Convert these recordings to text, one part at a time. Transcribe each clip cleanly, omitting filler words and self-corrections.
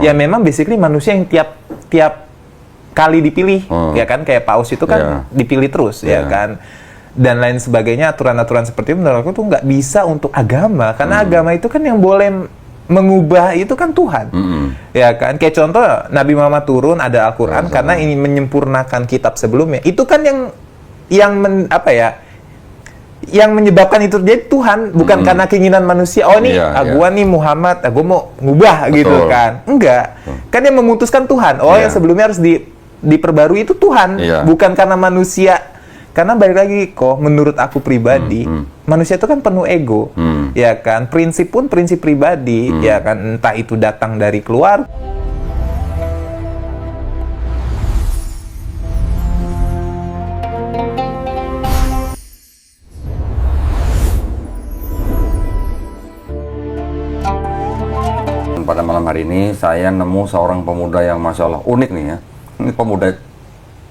Ya memang basically manusia yang tiap kali dipilih, ya kan, kayak Paus itu kan dipilih terus, ya kan, dan lain sebagainya. Aturan-aturan seperti itu menurut aku tuh nggak bisa untuk agama, karena agama itu kan yang boleh mengubah itu kan Tuhan, ya kan. Kayak contoh Nabi Muhammad turun ada Al-Quran karena ingin menyempurnakan kitab sebelumnya. Itu kan yang menyebabkan itu jadi Tuhan, bukan karena keinginan manusia. Oh nih, gua nih Muhammad, gua mau ngubah gitu kan. Enggak. Kan yang memutuskan Tuhan. Oh, yang sebelumnya harus diperbarui itu Tuhan, bukan karena manusia. Karena balik lagi kok, menurut aku pribadi, manusia itu kan penuh ego, ya kan. Prinsip pun prinsip pribadi, ya kan. Entah itu datang dari keluarga. Pada malam hari ini saya nemu seorang pemuda yang masya Allah unik nih ya. Ini pemuda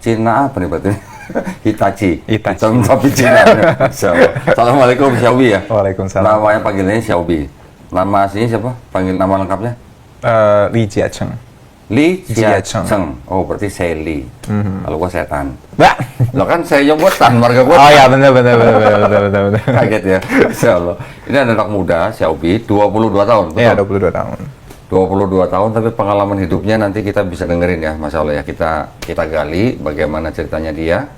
Cina apa nih berarti? Hitachi. Tapi Cina. Assalamualaikum Xiaobi ya. Waalaikumsalam. Namanya panggilannya Xiaobi. Nama aslinya siapa? Panggil nama lengkapnya? Li Jiacheng. Li Jiacheng. Oh berarti saya Li. Kalau gua setan. Bah. Lo kan saya yang buat tan, marga gua. Oh ya benar. Kaget ya. Insya Allah. Ini ada anak muda Xiaobi, 22 tahun. Iya 22 tahun. 22 tahun, tapi pengalaman hidupnya nanti kita bisa dengerin ya, Masya Allah ya. Kita gali bagaimana ceritanya dia.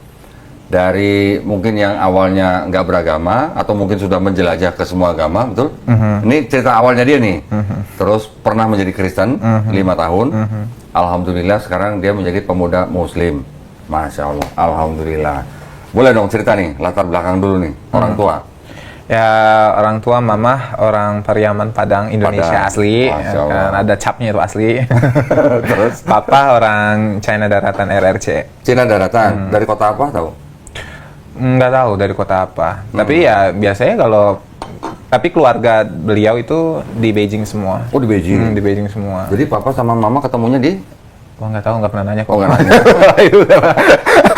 Dari mungkin yang awalnya nggak beragama, atau mungkin sudah menjelajah ke semua agama, betul? Ini cerita awalnya dia nih. Terus pernah menjadi Kristen, 5 tahun. Alhamdulillah sekarang dia menjadi pemuda Muslim. Masya Allah, Alhamdulillah. Boleh dong cerita nih, latar belakang dulu nih, orang tua. Ya orang tua mama orang Pariaman Padang Indonesia asli, ya kan, ada capnya itu asli. Terus papa orang China Daratan RRC. Cina Daratan, dari kota apa tahu? Nggak tahu dari kota apa. Tapi ya biasanya tapi keluarga beliau itu di Beijing semua. Oh di Beijing? Di Beijing semua. Jadi papa sama mama ketemunya di? Oh nggak tahu, nggak pernah nanya kok. Oh nggak nanya.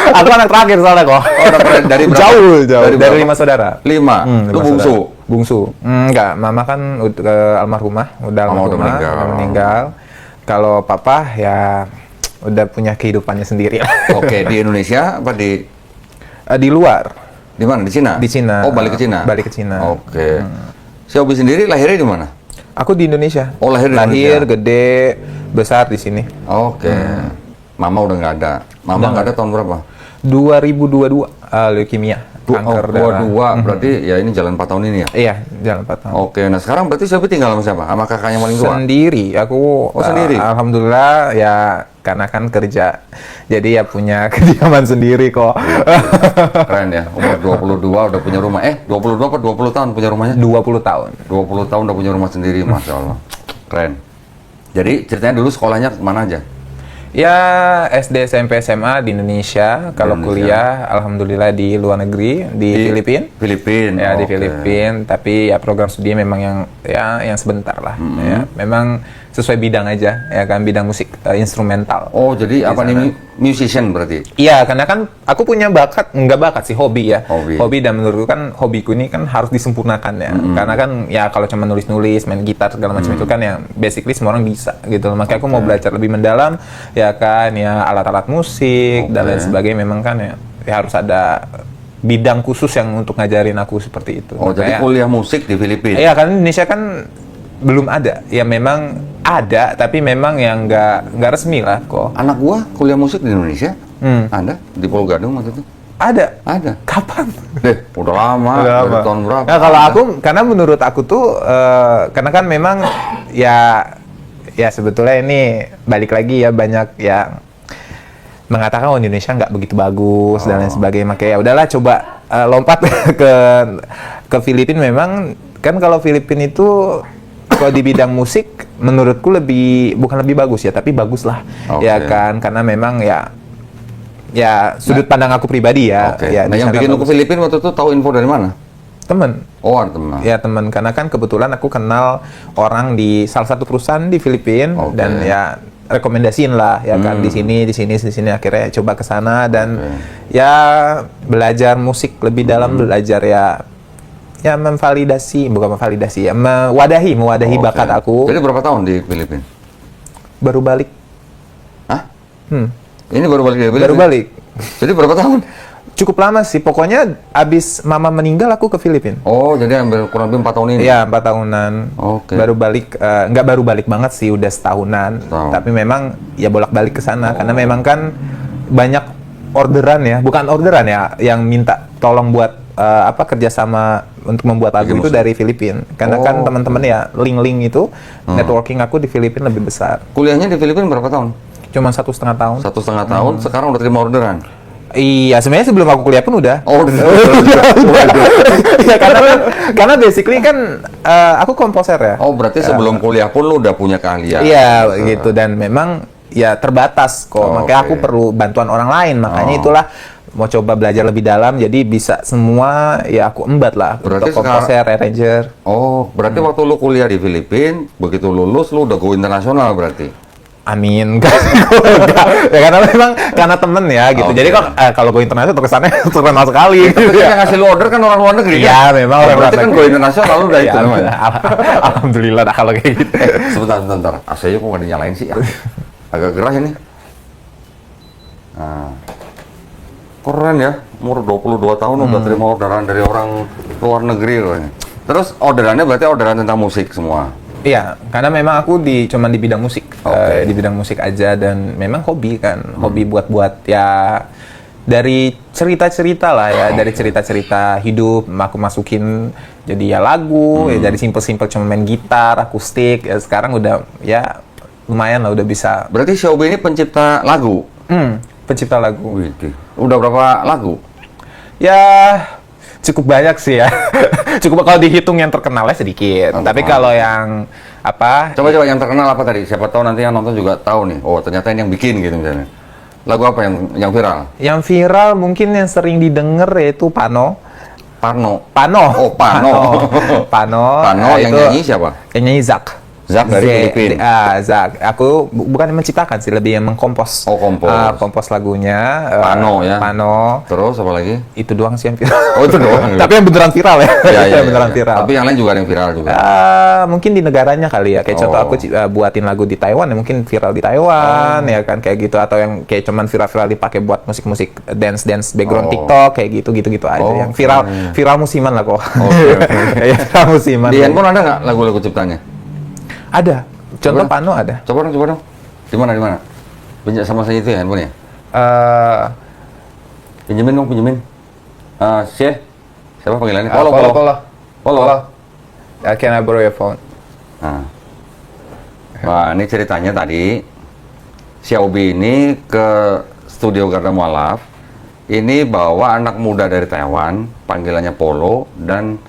Aku anak terakhir soalnya kok. Oh dari berapa? Jauh. Dari 5 saudara. 5? Lu bungsu? Bungsu. Enggak, mama kan almarhumah, udah meninggal. Kalau papa ya udah punya kehidupannya sendiri. Oke, di Indonesia apa di luar? Di mana? Di Cina? Di Cina. Oh, balik ke Cina? Balik ke Cina. Oke. Xiaobi sendiri lahirnya di mana? Aku di Indonesia. Oh, lahir di Indonesia? Gede, besar di sini. Oke. Mama udah nggak ada. Mama nggak ada tahun berapa? 2022, leukemia. Kanker darah. Berarti ya ini jalan 4 tahun ini ya? Iya, jalan 4 tahun. Oke, nah sekarang berarti Xiaobi tinggal sama siapa? Sama kakaknya paling tua? Sendiri. Aku sendiri? Alhamdulillah ya, karena kan kerja. Jadi ya punya kediaman sendiri kok. Keren ya, umur 22 udah punya rumah. 22 apa 20 tahun punya rumahnya? 20 tahun. 20 tahun udah punya rumah sendiri, Masya Allah. Keren. Jadi ceritanya dulu sekolahnya kemana aja? Ya SD, SMP, SMA di Indonesia. Kalau kuliah, alhamdulillah di luar negeri, di Filipina. Ya di Filipina. Tapi ya program studi memang yang sebentar lah. Ya, memang sesuai bidang aja, ya kan, bidang musik instrumental. Oh jadi apa nih, musician berarti? Iya, karena kan aku punya nggak bakat sih, hobi ya. Hobi, dan menurutku kan hobiku ini kan harus disempurnakan ya. Karena kan ya kalau cuma nulis-nulis, main gitar segala macam itu kan ya basically semua orang bisa gitu. Makanya aku mau belajar lebih mendalam, ya kan, ya alat-alat musik dan lain sebagainya. Memang kan ya harus ada bidang khusus yang untuk ngajarin aku seperti itu. Oh, jadi kuliah musik di Filipina? Iya, kan Indonesia kan belum ada. Ya memang ada, tapi memang yang nggak resmi lah kok. Anak gua kuliah musik di Indonesia. Ada di Pulau Gadung waktu itu. Ada. Kapan? Udah lama. Dari tahun berapa? Nah, kalau aku, karena menurut aku tuh, karena kan memang ya sebetulnya ini balik lagi ya, banyak yang mengatakan Indonesia nggak begitu bagus dan lain sebagainya. Makanya ya udahlah, coba lompat ke Filipina. Memang kan kalau Filipina itu kalau di bidang musik menurutku bukan lebih bagus ya, tapi bagus lah. Ya kan, karena memang ya sudut pandang aku pribadi ya. Ya, nah yang bikin lu ke Filipina waktu itu tahu info dari mana? Temen. Oh, teman. Ya teman, karena kan kebetulan aku kenal orang di salah satu perusahaan di Filipina dan ya rekomendasiin lah ya kan, di sini akhirnya coba ke sana dan ya belajar musik lebih dalam, belajar mewadahi bakat aku. Jadi berapa tahun di Filipina? Baru balik. Hah? Hmm. Ini baru balik dari Filipina? Baru balik. Jadi berapa tahun? Cukup lama sih. Pokoknya abis mama meninggal aku ke Filipina. Oh, jadi hampir kurang lebih 4 tahun ini? Iya, 4 tahunan. Oke. Baru balik, nggak baru balik banget sih, udah setahunan. Setahun. Tapi memang ya bolak-balik ke sana karena memang kan banyak orderan ya, bukan orderan ya, yang minta tolong buat kerjasama untuk membuat lagu Bikin itu musik. dari Filipina. Karena kan teman-teman ya link-link itu networking aku di Filipina lebih besar. Kuliahnya di Filipina berapa tahun? Cuma 1,5 tahun. 1,5 tahun, sekarang udah terima orderan? Iya, sebenarnya sebelum aku kuliah pun udah. Oh, udah. Ya, karena basically kan aku komposer ya. Oh, berarti sebelum kuliah pun lu udah punya keahlian? Iya, gitu. Dan memang ya terbatas kok. Oh, makanya oke. aku perlu bantuan orang lain. Makanya itulah mau coba belajar lebih dalam. Jadi bisa semua ya aku embat lah. Berarti untuk komposer, arranger. Oh, berarti waktu lu kuliah di Filipina, begitu lulus lu udah go internasional berarti? Amin. Ya karena memang karena temen ya gitu. Oke. Jadi kalau go internasional terkesannya terkenal sekali. Tapi kan yang ngasih lu order kan orang luar negeri kan? Iya, memang orang Berarti luar kan negeri. go internasional lu udah Ya, itu namanya? Alhamdulillah dah kalau kayak gitu. Sebentar. AC-nya kok nggak dinyalain sih? Agak gerah ini. Nah. Keren ya, umur 22 tahun udah terima orderan dari orang luar negeri loh. Terus orderannya berarti orderan tentang musik semua? Iya, karena memang aku cuman di bidang musik, Oke. di bidang musik aja dan memang hobi kan, hobi buat ya dari cerita-cerita lah ya, dari cerita-cerita hidup aku masukin jadi ya lagu, ya dari simple-simple cuma main gitar, akustik, ya sekarang udah ya lumayan lah udah bisa. Berarti Xiaobi ini pencipta lagu? Pencipta lagu. Wih, udah berapa lagu? Ya cukup banyak sih ya. Cukup kalau dihitung yang terkenalnya sedikit. Tapi kalau yang apa? Coba yang terkenal apa tadi? Siapa tahu nanti yang nonton juga tahu nih. Oh, ternyata ini yang bikin gitu misalnya. Lagu apa yang viral? Yang viral mungkin yang sering didengar yaitu Pano. Parno. Pano. Oh, Pano. Pano. Pano yang itu nyanyi siapa? Yang nyanyi Zak. Zak dari Filipina. Zak. Aku bukan yang menciptakan sih, lebih yang mengkompos. Oh, kompos. Kompos lagunya. Pano ya. Pano. Terus apa lagi? Itu doang sih yang viral. Oh, itu doang. Tapi yang beneran viral ya. Ya, Yang beneran viral. Tapi yang lain juga ada yang viral juga. Mungkin di negaranya kali ya. Kayak contoh Oh. aku buatin lagu di Taiwan ya mungkin viral di Taiwan ya kan kayak gitu, atau yang kayak cuman viral-viral dipakai buat musik-musik dance background Oh. TikTok kayak gitu aja. Oh, Yang viral musiman lah kok. Oke. Ya, viral musiman. Di handphone ada nggak lagu-lagu ciptanya? Ada. Contoh Coba. Pano ada. Coba dong. Di mana? Pinjam sama saya itu ya handphonenya. Pinjemin. Siapa panggilannya? Polo. Can I borrow your phone? Nah. Wah, ini ceritanya tadi Xiaobi ini ke studio Garda Mualaf. Ini bawa anak muda dari Taiwan, panggilannya Polo, dan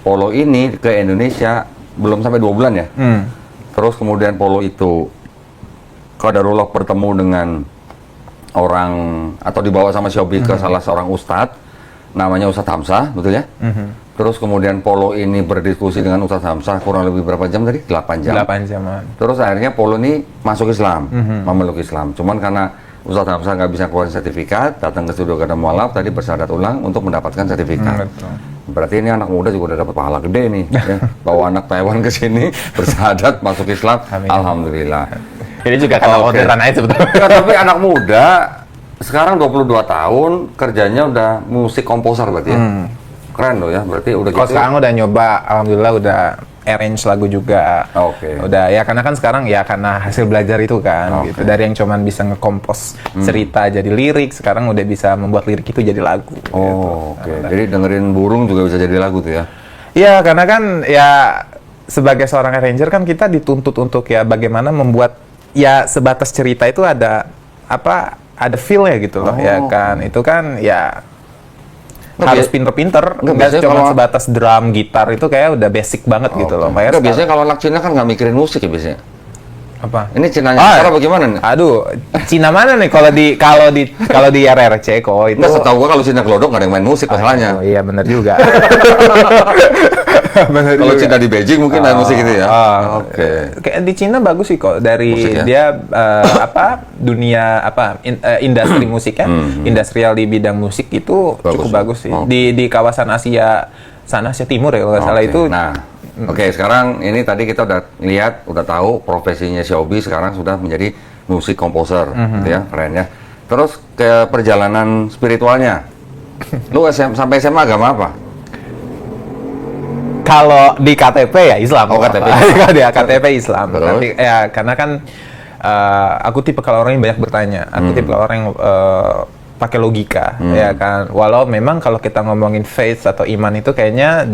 Polo ini ke Indonesia belum sampai 2 bulan ya. Terus kemudian Polo itu qadarullah bertemu dengan orang atau dibawa sama Xiaobi ke salah seorang ustadz, namanya Ustadz Hamzah, betul ya? Terus kemudian Polo ini berdiskusi dengan Ustadz Hamzah kurang lebih berapa jam tadi? 8 jam. 8 jaman. Terus akhirnya Polo ini masuk Islam, memeluk Islam. Cuman karena Ustadz Hamzah nggak bisa keluarin sertifikat, datang ke studio Garda Mualaf tadi bersyahadat ulang untuk mendapatkan sertifikat. Betul. Berarti ini anak muda juga udah dapat pahala gede nih, ya. Bawa anak Taiwan ke sini bersyahadat masuk Islam, Amin. Alhamdulillah. Ini juga karena Oke. orderan aja sebetulnya. Ya, tapi anak muda sekarang 22 tahun kerjanya udah musik komposer berarti ya. Keren loh ya, berarti udah Kalau gitu. sekarang udah nyoba, alhamdulillah udah arrange lagu juga. Oke. Udah ya karena kan sekarang ya karena hasil belajar itu kan Oke. gitu. Dari yang cuman bisa ngekompos cerita jadi lirik, sekarang udah bisa membuat lirik itu jadi lagu. Oh, gitu. oke. Jadi dengerin burung juga bisa jadi lagu tuh ya. Iya, karena kan ya sebagai seorang arranger kan kita dituntut untuk ya bagaimana membuat ya sebatas cerita itu ada apa? Ada feel-nya gitu loh, ya kan. Itu kan ya Nggak, harus pinter-pinter, nggak biasanya cuma kalau- sebatas drum, gitar itu kayak udah basic banget gitu loh. Makanya Enggak, biasanya kalau anak Cina kan nggak mikirin musik ya biasanya. apa? Ini Cinanya sekarang bagaimana nih? Aduh, Cina mana nih kalau di RRC kok itu? Nggak, setahu gua kalau Cina Glodok nggak ada yang main musik masalahnya. Oh, iya benar juga. Benar Kalau juga. Cina di Beijing mungkin main musik itu ya. Oke. Kayak di Cina bagus sih kok dari Musik ya? dia dunia industri musiknya, industrial di bidang musik itu Bagus cukup ya? bagus sih. Oh. Di kawasan Asia sana, Asia Timur ya kalau nggak salah Oke. itu Nah. Oke, sekarang ini tadi kita udah lihat, udah tahu profesinya Xiaobi sekarang sudah menjadi musik komposer, gitu ya, keren ya. Terus ke perjalanan spiritualnya, lu sampai SMA agama apa? Kalau di KTP ya Islam. Oh, KTP. Di KTP Islam. Terus? Tapi ya karena kan aku tipe kalau orang yang banyak bertanya. Aku tipe orang yang pakai logika, ya kan. Walau memang kalau kita ngomongin faith atau iman itu kayaknya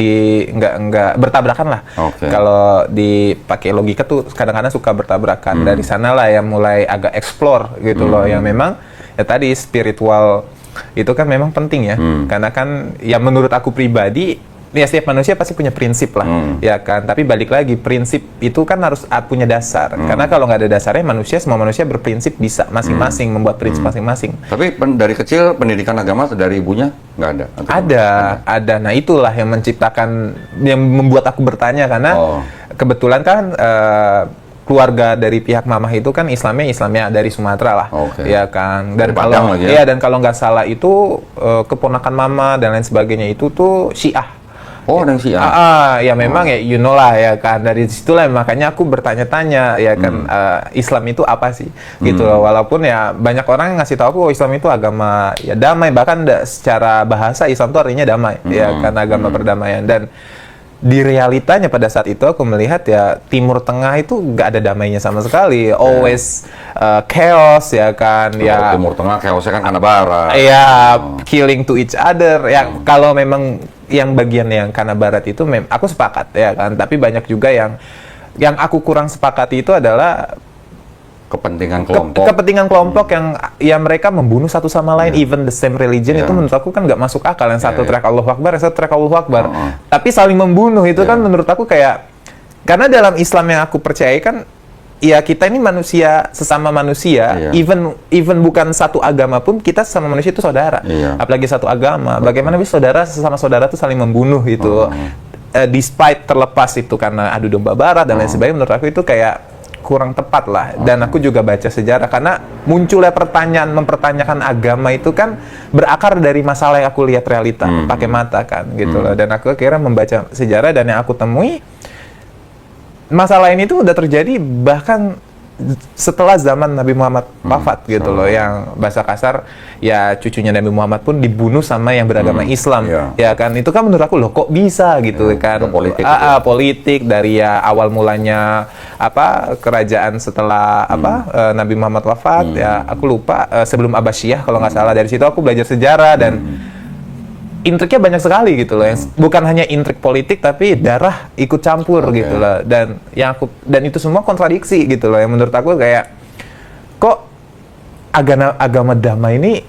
nggak bertabrakan lah. Oke. Kalau dipakai logika tuh kadang-kadang suka bertabrakan. Dari sanalah yang mulai agak explore gitu loh. Yang memang ya tadi spiritual itu kan memang penting ya. Karena kan ya menurut aku pribadi ya setiap manusia pasti punya prinsip lah, ya kan. Tapi balik lagi prinsip itu kan harus punya dasar. Karena kalau nggak ada dasarnya semua manusia berprinsip bisa masing-masing membuat prinsip masing-masing. Tapi dari kecil pendidikan agama dari ibunya nggak ada? Ada. Nah itulah yang menciptakan, yang membuat aku bertanya karena kebetulan kan keluarga dari pihak mamah itu kan Islamnya dari Sumatera lah, ya kan. Dan kalau dan kalau nggak salah itu keponakan mama dan lain sebagainya itu tuh Syiah. Oh, dan Syiah. Ya memang ya you know lah ya kan, dari situlah makanya aku bertanya-tanya ya kan, Islam itu apa sih gitu loh. Walaupun ya banyak orang ngasih tahu aku Islam itu agama ya damai, bahkan secara bahasa Islam itu artinya damai, ya kan, agama perdamaian. Dan di realitanya pada saat itu aku melihat ya Timur Tengah itu nggak ada damainya sama sekali, always chaos, ya kan. Ya Timur Tengah chaosnya kan karena Barat. Ya killing to each other ya. Kalau memang yang bagian yang karena Barat itu aku sepakat ya kan, tapi banyak juga yang aku kurang sepakati itu adalah kepentingan kelompok. Kepentingan kelompok yang mereka membunuh satu sama lain, even the same religion, itu menurut aku kan nggak masuk akal. Yang satu teriak Allahu Akbar, yang satu teriak Allahu Akbar. Tapi saling membunuh itu kan menurut aku kayak, karena dalam Islam yang aku percaya kan, ya kita ini manusia, sesama manusia, even bukan satu agama pun kita sesama manusia itu saudara. Apalagi satu agama. Bagaimana bisa sesama saudara itu saling membunuh itu, despite terlepas itu karena adu domba Barat dan lain sebagainya. Menurut aku itu kayak kurang tepat lah. Dan aku juga baca sejarah karena munculnya mempertanyakan agama itu kan berakar dari masalah yang aku lihat realita pakai mata kan gitu loh. Dan aku akhirnya membaca sejarah dan yang aku temui masalah ini tuh udah terjadi bahkan setelah zaman Nabi Muhammad wafat gitu loh, yang bahasa kasar ya cucunya Nabi Muhammad pun dibunuh sama yang beragama Islam, ya kan. Itu kan menurut aku loh kok bisa gitu kan, politik dari ya awal mulanya kerajaan setelah Nabi Muhammad wafat, ya aku lupa, sebelum Abbasiyah kalau nggak salah. Dari situ aku belajar sejarah dan intriknya banyak sekali gitu loh, yang bukan hanya intrik politik tapi darah ikut campur gitu loh. Dan itu semua kontradiksi gitu loh, yang menurut aku kayak kok agama damai ini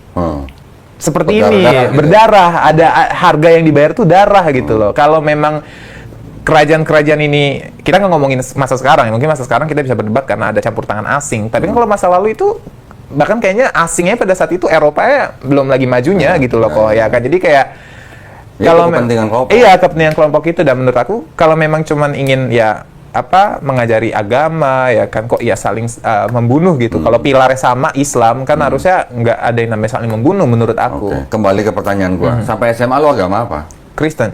seperti ini berdarah, ada harga yang dibayar tuh darah gitu loh. Kalau memang kerajaan-kerajaan ini, kita nggak ngomongin masa sekarang ya, mungkin masa sekarang kita bisa berdebat karena ada campur tangan asing, tapi kan kalau masa lalu itu bahkan kayaknya asingnya pada saat itu Eropa ya belum lagi majunya gitu loh kok, ya kan. Jadi kayak kalau kepentingan kelompok. Iya, kepentingan kelompok itu. Dan menurut aku kalau memang cuman ingin ya mengajari agama ya kan, kok ya saling membunuh gitu. Kalau pilarnya sama Islam kan harusnya nggak ada yang namanya saling membunuh menurut aku. Kembali ke pertanyaan gua, sampai SMA lu agama apa? Kristen.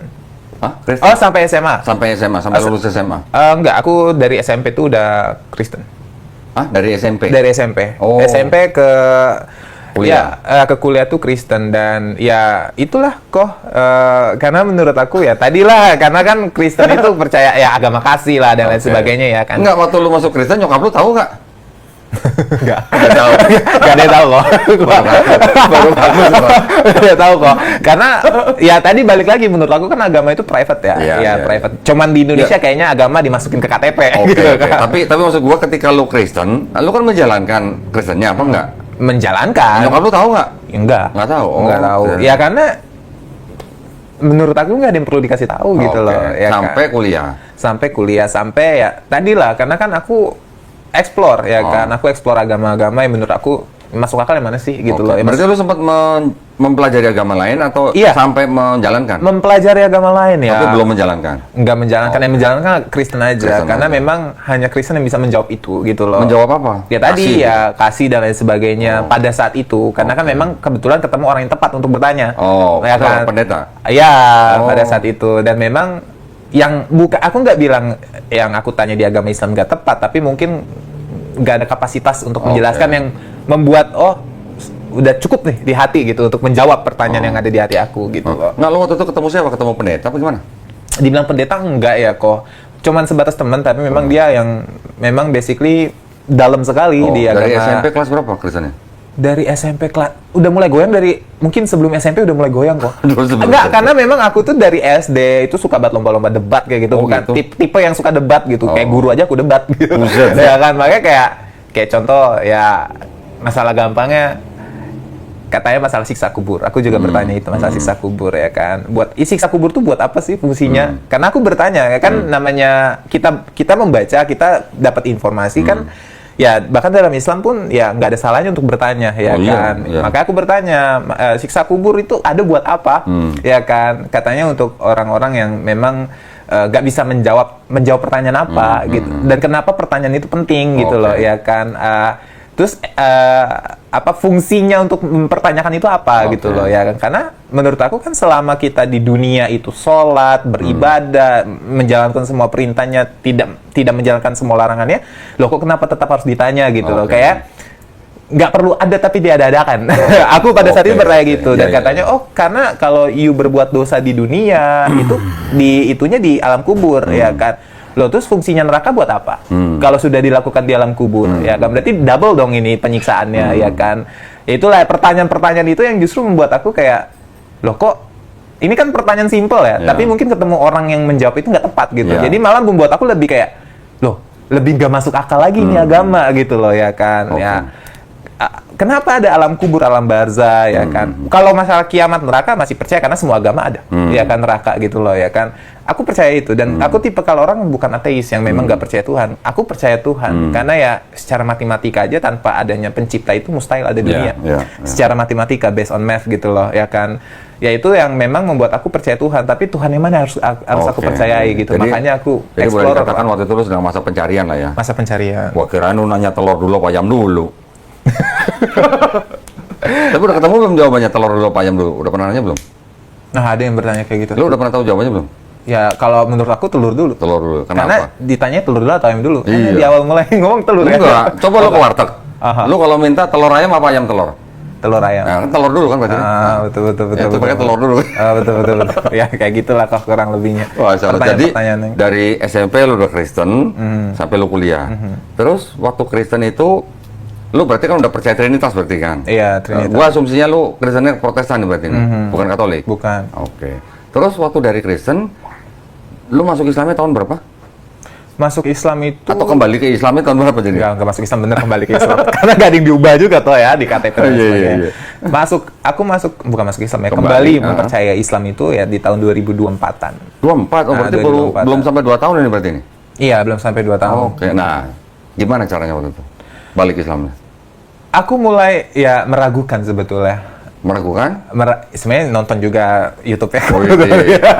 Kristen? Oh, sampai SMA. Sampai lulus SMA. Enggak, aku dari SMP tuh udah Kristen. Dari SMP? Dari SMP. Oh. SMP ke kuliah. Ya, ke kuliah tuh Kristen. Dan ya itulah kok, karena menurut aku ya tadilah, karena kan Kristen itu percaya ya agama kasih lah dan lain sebagainya ya kan. Enggak, waktu lu masuk Kristen nyokap lu tahu nggak? Enggak. Nggak tahu. Nggak ada yang tahu kok. Baru nggak tahu kok. Karena ya tadi balik lagi, menurut aku kan agama itu private ya. Ya private. Cuman di Indonesia kayaknya agama dimasukin ke KTP. Gitu kan. Tapi maksud gua ketika lu Kristen, lu kan menjalankan Kristennya apa enggak? Menjalankan. Nyokap lu tahu nggak? Enggak. Nggak tahu. Nggak tahu. Ya karena menurut aku nggak ada yang perlu dikasih tahu gitu loh. Ya, sampai kuliah. Sampai kuliah, sampai ya tadilah, karena kan aku explore ya kan, aku explore agama-agama yang menurut aku masuk akal yang mana sih gitu loh. Berarti lu sempat mempelajari agama lain atau sampai menjalankan? Mempelajari agama lain ya. Tapi belum menjalankan? Nggak menjalankan, yang menjalankan Kristen aja. Karena memang hanya Kristen yang bisa menjawab itu gitu loh. Menjawab apa? Ya tadi kasih dan lain sebagainya pada saat itu. Karena kan memang kebetulan ketemu orang yang tepat untuk bertanya. Ya kan? Pendeta? Iya, pada saat itu. Dan memang aku nggak bilang yang aku tanya di agama Islam nggak tepat, tapi mungkin nggak ada kapasitas untuk menjelaskan yang membuat udah cukup nih di hati gitu untuk menjawab pertanyaan yang ada di hati aku gitu loh. Nah, lo waktu itu ketemu siapa? Ketemu pendeta apa gimana? Dibilang pendeta enggak ya kok, cuman sebatas teman, tapi memang dia yang memang basically dalam sekali di agama. Dari SMP kelas berapa Kristennya? Dari SMP kelas udah mulai goyang, dari mungkin sebelum SMP udah mulai goyang kok. Sebelum Enggak, SMP. karena memang aku tuh dari SD itu suka banget lomba-lomba debat kayak gitu, bukan gitu? tipe yang suka debat gitu, kayak guru aja aku debat gitu. Buset. Ya kan, makanya kayak contoh ya masalah gampangnya katanya masalah siksa kubur. Aku juga bertanya itu masalah siksa kubur ya kan. Buat siksa kubur tuh buat apa sih fungsinya? Karena aku bertanya ya kan, namanya kita membaca, kita dapat informasi kan. Ya bahkan dalam Islam pun ya nggak ada salahnya untuk bertanya ya kan. Iya. Makanya aku bertanya siksa kubur itu ada buat apa? Ya kan. Katanya untuk orang-orang yang memang nggak bisa menjawab pertanyaan apa gitu. Dan kenapa pertanyaan itu penting gitu loh ya kan. Terus apa fungsinya untuk mempertanyakan itu apa gitu loh ya kan? Karena menurut aku kan selama kita di dunia itu sholat, beribadah, menjalankan semua perintahnya, tidak menjalankan semua larangannya, loh kok kenapa tetap harus ditanya gitu loh? Kayak nggak perlu ada tapi diada-adakan. Aku pada saat itu bertanya gitu dan katanya karena kalau you berbuat dosa di dunia itu itunya di alam kubur ya kan. Loh, terus fungsinya neraka buat apa? Kalau sudah dilakukan di alam kubur, ya kan? Berarti double dong ini penyiksaannya, ya kan? Itulah pertanyaan-pertanyaan itu yang justru membuat aku kayak, loh kok ini kan pertanyaan simpel ya, tapi mungkin ketemu orang yang menjawab itu nggak tepat gitu. Jadi malah membuat aku lebih kayak, loh, lebih nggak masuk akal lagi ini agama gitu loh, ya kan? Ya. Kenapa ada alam kubur, alam barzah, ya kan? Kalau masalah kiamat neraka masih percaya karena semua agama ada, ya kan, neraka gitu loh, ya kan? Aku percaya itu dan aku tipe kalau orang bukan ateis yang memang nggak percaya Tuhan. Aku percaya Tuhan karena ya secara matematika aja tanpa adanya pencipta itu mustahil ada dunia. Secara matematika based on math gitu loh, ya kan? Ya itu yang memang membuat aku percaya Tuhan. Tapi Tuhan yang mana harus aku percayai gitu. Jadi, Makanya aku jadi boleh explore. dikatakan waktu itu lu sedang masa pencarian lah ya. Masa pencarian. Gua kira lu nanya telur dulu apa ayam dulu. Tapi udah ketemu belum jawabannya telur dulu apa ayam dulu? Udah pernah nanya belum? Nah, ada yang bertanya kayak gitu. Lu udah pernah tahu jawabannya belum? Ya kalau menurut aku telur dulu. Telur dulu. Kenapa? Karena ditanya telur dulu atau ayam dulu. Iya. Di awal mulai ngomong telur ya. Enggak, coba lu ke warteg. Aha. Lu kalau minta telur ayam apa ayam telur? Telur ayam. Nah, kan telur dulu kan berarti. Betul. Ya, itu pakai telur dulu. Betul. Ya kayak gitulah kok kurang lebihnya. Wah, salah. Jadi Pertanyaan yang- dari SMP lu udah Kristen sampai lu kuliah. Terus waktu Kristen itu lu berarti kan udah percaya Trinitas berarti kan? Iya, Trinitas. Gua asumsinya lu Kristennya Protestan nih berarti nih, bukan Katolik. Bukan. Oke. Terus waktu dari Kristen lu masuk Islamnya tahun berapa? Masuk Islam itu Atau kembali ke Islamnya tahun berapa jadi? Enggak masuk Islam, bener kembali ke Islam. Karena gak ada yang diubah juga toh ya di KTP dan Iya, sebagainya. iya. Aku masuk bukan masuk Islam ya, Kembali, kembali mempercaya Islam itu ya di tahun 2024-an. 24, oh berarti 2024. belum sampai 2 tahun ini berarti ini? Iya, belum sampai 2 tahun. Oke, nah gimana caranya waktu itu? Balik Islamnya? Aku mulai ya meragukan sebetulnya. Meragukan? Sebenarnya nonton juga YouTube ya. Oh, iya.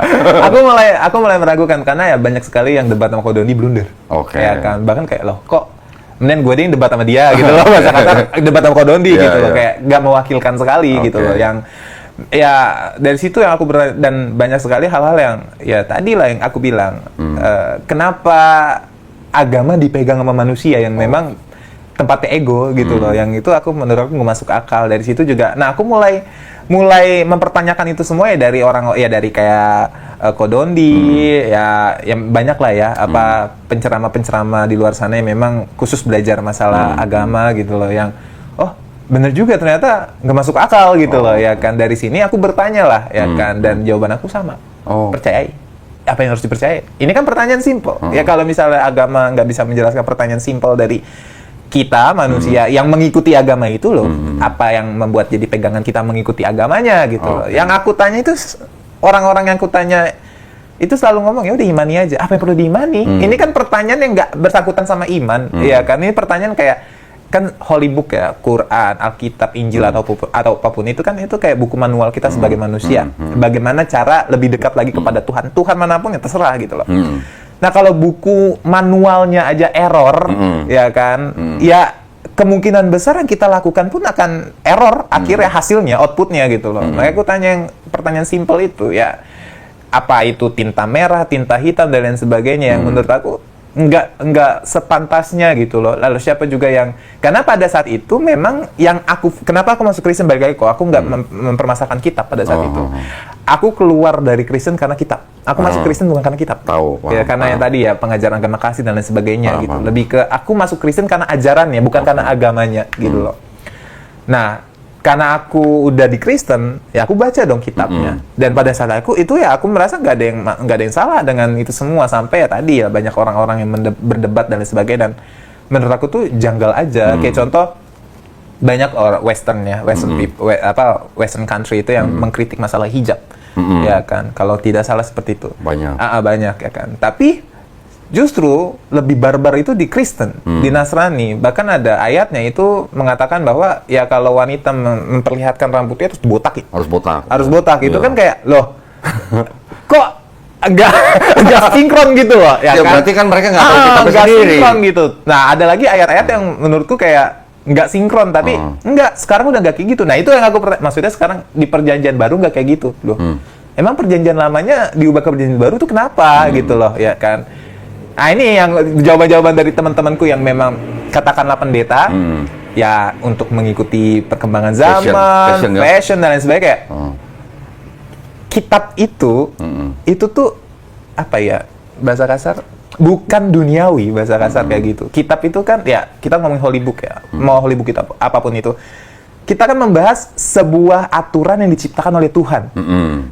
aku mulai meragukan karena ya banyak sekali yang debat sama Kodoni blunder. Oke. Ya kan, bahkan kayak loh kok mending gue deh debat sama dia gitu loh, masa kata debat sama Kodondi Iya, gitu loh, iya. kayak nggak mewakilkan sekali gitu Oke. loh. Yang ya dari situ yang aku dan banyak sekali hal-hal yang ya tadi lah yang aku bilang kenapa agama dipegang sama manusia yang memang tempatnya ego gitu loh, yang itu aku menurut aku nggak masuk akal. Dari situ juga, nah aku mulai mempertanyakan itu semua ya dari orang ya dari kayak Kodondi ya yang banyak lah ya apa penceramah-penceramah di luar sana yang memang khusus belajar masalah agama gitu loh, yang oh bener juga ternyata nggak masuk akal gitu loh ya kan. Dari sini aku bertanya lah ya kan, dan jawaban aku sama, percayai apa yang harus dipercayai. Ini kan pertanyaan simpel ya, kalau misalnya agama nggak bisa menjelaskan pertanyaan simpel dari kita manusia yang mengikuti agama itu loh, apa yang membuat jadi pegangan kita mengikuti agamanya gitu loh. Yang aku tanya itu orang-orang yang aku tanya itu selalu ngomong ya udah imani aja. Apa yang perlu diimani? Ini kan pertanyaan yang nggak bersangkutan sama iman, ya kan? Ini pertanyaan kayak kan holy book ya, Quran, Alkitab, Injil atau apapun itu kan itu kayak buku manual kita sebagai manusia. Bagaimana cara lebih dekat lagi kepada Tuhan? Tuhan manapun ya terserah gitu loh. Nah kalau buku manualnya aja error, ya kan, ya kemungkinan besar yang kita lakukan pun akan error akhirnya hasilnya, outputnya gitu loh. Makanya aku tanya yang pertanyaan simpel itu ya, apa itu tinta merah, tinta hitam dan lain sebagainya yang menurut aku nggak sepantasnya gitu loh. Lalu siapa juga yang, karena pada saat itu memang yang kenapa aku masuk Kristen, balik lagi kok aku nggak mempermasalahkan kitab pada saat itu. Aku keluar dari Kristen karena kitab. Aku masuk Kristen bukan karena kitab. Ya karena yang tadi ya pengajaran agama kasih dan lain sebagainya gitu. Lebih ke aku masuk Kristen karena ajarannya, bukan karena agamanya gitu loh. Nah, karena aku udah di Kristen, ya aku baca dong kitabnya. Dan pada saat itu ya aku merasa nggak ada yang salah dengan itu semua, sampai ya tadi ya banyak orang-orang yang berdebat dan lain sebagainya, dan menurut aku tuh janggal aja. Kayak contoh banyak orang Western country itu yang mengkritik masalah hijab, ya kan? Kalau tidak salah seperti itu. Banyak ya kan. Tapi justru lebih barbar itu di Kristen, di Nasrani. Bahkan ada ayatnya itu mengatakan bahwa ya kalau wanita memperlihatkan rambutnya harus dibotakin. Harus botak. Itu kan kayak, loh, kok enggak sinkron gitu loh. Ya kan? Berarti kan mereka nggak tahu kitabnya sendiri. Sinkron gitu. Nah, ada lagi ayat-ayat yang menurutku kayak nggak sinkron, tapi sekarang udah nggak kayak gitu. Nah, itu yang aku maksudnya sekarang di perjanjian baru nggak kayak gitu loh. Emang perjanjian lamanya diubah ke perjanjian baru tuh kenapa gitu loh, ya kan? Nah, ini yang jawaban-jawaban dari teman-temanku yang memang katakanlah pendeta, ya untuk mengikuti perkembangan zaman, fashion dan lain sebagainya. Kitab itu tuh apa ya, bahasa kasar, bukan duniawi, bahasa kasar kayak gitu. Kitab itu kan ya, kita ngomongin holy book ya, mau holy book kitab apapun itu. Kita kan membahas sebuah aturan yang diciptakan oleh Tuhan,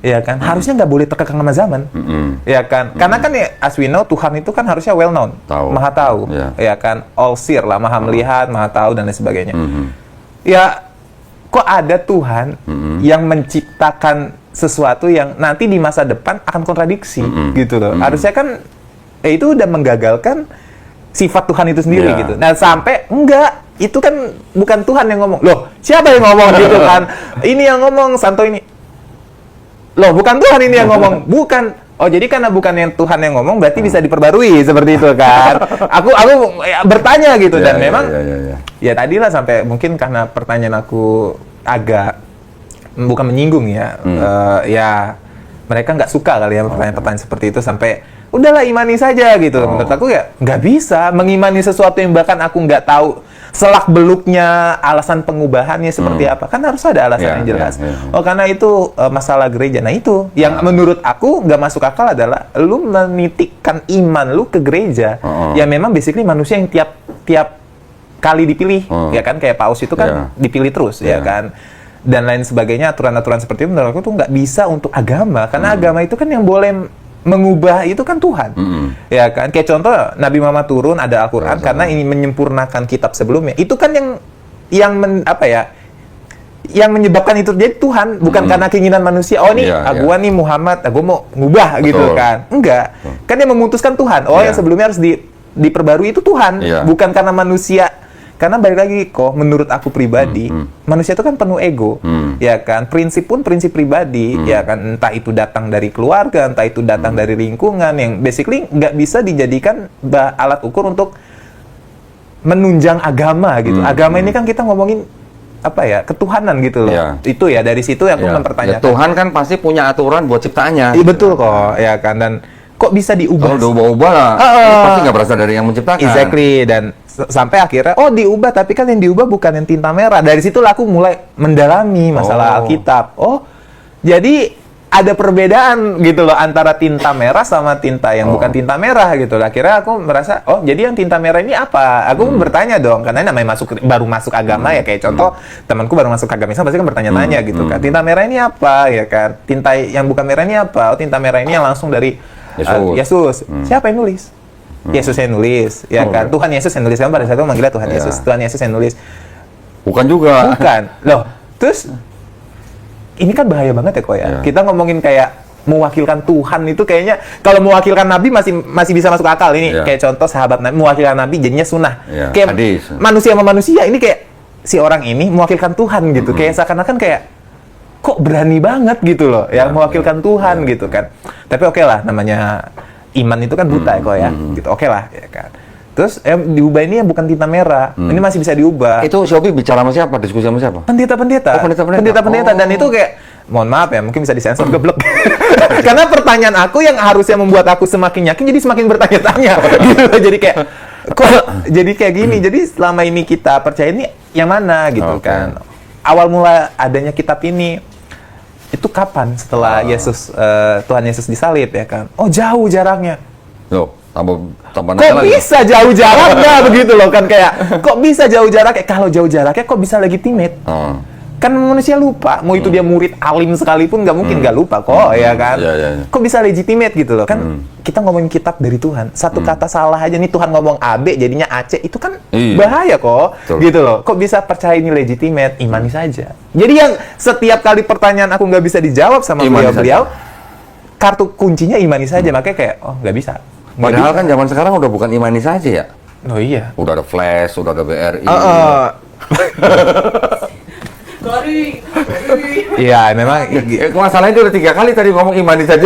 ya kan? Harusnya nggak boleh terkekang sama zaman, ya kan? Karena kan ya, as we know, Tuhan itu kan harusnya well known, maha tahu, ya kan? All seer lah, maha melihat, maha tahu dan lain sebagainya. Ya, kok ada Tuhan yang menciptakan sesuatu yang nanti di masa depan akan kontradiksi, gitu loh? Harusnya kan, itu udah menggagalkan sifat Tuhan itu sendiri gitu. Nah, sampai enggak. Itu kan bukan Tuhan yang ngomong. Loh, siapa yang ngomong gitu kan? Ini yang ngomong, Santo ini. Loh, bukan Tuhan ini yang ngomong. Bukan. Oh, jadi karena bukan yang Tuhan yang ngomong, berarti bisa diperbarui, seperti itu kan? Aku ya, bertanya gitu. Dan memang, ya tadilah sampai mungkin karena pertanyaan aku agak, bukan menyinggung ya. Ya, mereka nggak suka kali ya pertanyaan-pertanyaan seperti itu, sampai udahlah imani saja gitu. Menurut aku ya, nggak bisa mengimani sesuatu yang bahkan aku nggak tahu selak beluknya, alasan pengubahannya seperti apa. Kan harus ada alasan yang jelas. Oh, karena itu masalah gereja. Nah, itu yang menurut aku nggak masuk akal adalah lu menitikkan iman lu ke gereja. Ya memang basically manusia yang tiap kali dipilih, ya kan? Kayak Paus itu kan dipilih terus, ya kan? Dan lain sebagainya, aturan-aturan seperti itu menurut aku tuh nggak bisa untuk agama. Karena agama itu kan yang boleh mengubah itu kan Tuhan, ya kan? Kayak contoh Nabi Muhammad turun, ada Al-Quran karena ini menyempurnakan kitab sebelumnya. Itu kan yang menyebabkan itu jadi Tuhan, bukan karena keinginan manusia. Oh nih, gua nih Muhammad, gua mau ngubah gitu kan? Enggak, kan yang memutuskan Tuhan. Oh yang sebelumnya harus diperbarui itu Tuhan, bukan karena manusia. Karena balik lagi kok, menurut aku pribadi, manusia itu kan penuh ego, ya kan? Prinsip pun prinsip pribadi, ya kan? Entah itu datang dari keluarga, entah itu datang dari lingkungan, yang basically nggak bisa dijadikan alat ukur untuk menunjang agama gitu. Agama ini kan kita ngomongin apa ya, ketuhanan gitu loh. Itu ya dari situ yang aku mempertanyakan. Tuhan kan pasti punya aturan buat ciptaannya. Betul kok, ya kan? Dan kok bisa diubah? Kalau diubah lah, pasti nggak berasal dari yang menciptakan. Exactly, dan sampai akhirnya, diubah, tapi kan yang diubah bukan yang tinta merah. Dari situ aku mulai mendalami masalah Alkitab. Oh, jadi ada perbedaan gitu loh antara tinta merah sama tinta yang bukan tinta merah gitu. Akhirnya aku merasa, jadi yang tinta merah ini apa? Aku bertanya dong, karena namanya baru masuk agama ya. Kayak contoh, temanku baru masuk agama Islam pasti kan bertanya-tanya gitu kan. Tinta merah ini apa ya kan? Tinta yang bukan merah ini apa? Oh, tinta merah ini yang langsung dari Yesus. Siapa yang nulis? Yesus yang nulis, ya kan? Tuhan Yesus yang nulis. Kan pada saat itu manggilnya Tuhan Yesus. Tuhan Yesus yang nulis. Bukan juga. Bukan. Loh, terus ini kan bahaya banget ya kok ya. Kita ngomongin kayak mewakilkan Tuhan itu kayaknya, kalau mewakilkan Nabi masih bisa masuk akal. Ini kayak contoh sahabat Nabi mewakilkan Nabi jadinya sunnah. Kayak manusia sama manusia, ini kayak si orang ini mewakilkan Tuhan gitu. Kayak seakan-akan kayak kok berani banget gitu loh, yang mewakilkan Tuhan gitu kan. Tapi oke lah, namanya iman itu kan buta kok ya, gitu. Oke lah, ya kan. Terus diubah ini yang bukan tinta merah, ini masih bisa diubah. Itu Shopee bicara sama siapa? Diskusi sama siapa? Pendeta-pendeta. Pendeta-pendeta. Dan itu kayak, mohon maaf ya, mungkin bisa disensor, geblek. Karena pertanyaan aku yang harusnya membuat aku semakin yakin jadi semakin bertanya-tanya gitu loh. Jadi kayak kok jadi kayak gini. Jadi selama ini kita percaya ini yang mana gitu kan. Awal mula adanya kitab ini itu kapan setelah Tuhan Yesus disalib ya kan? Oh, jauh jaraknya. Loh, tambah Kok bisa jauh jaraknya begitu loh kan, kayak kok bisa jauh jaraknya? Kalau jauh jaraknya kok bisa legitimate? Kan manusia lupa, mau itu dia murid alim sekalipun nggak mungkin nggak lupa kok, ya kan? Kok bisa legitimate gitu loh kan? Kita ngomongin kitab dari Tuhan, satu kata salah aja nih Tuhan ngomong A B jadinya AC, itu kan bahaya kok. Betul. Gitu loh. Kok bisa percaya ini legitimate? Imani saja. Jadi yang setiap kali pertanyaan aku nggak bisa dijawab sama beliau-beliau, kartu kuncinya imani saja. Makanya kayak oh nggak bisa. Padahal kan zaman sekarang udah bukan imani saja ya. Oh iya. Udah ada Flash, udah ada BRI. Iya, memang Masalahnya itu udah 3 kali tadi ngomong imani saja.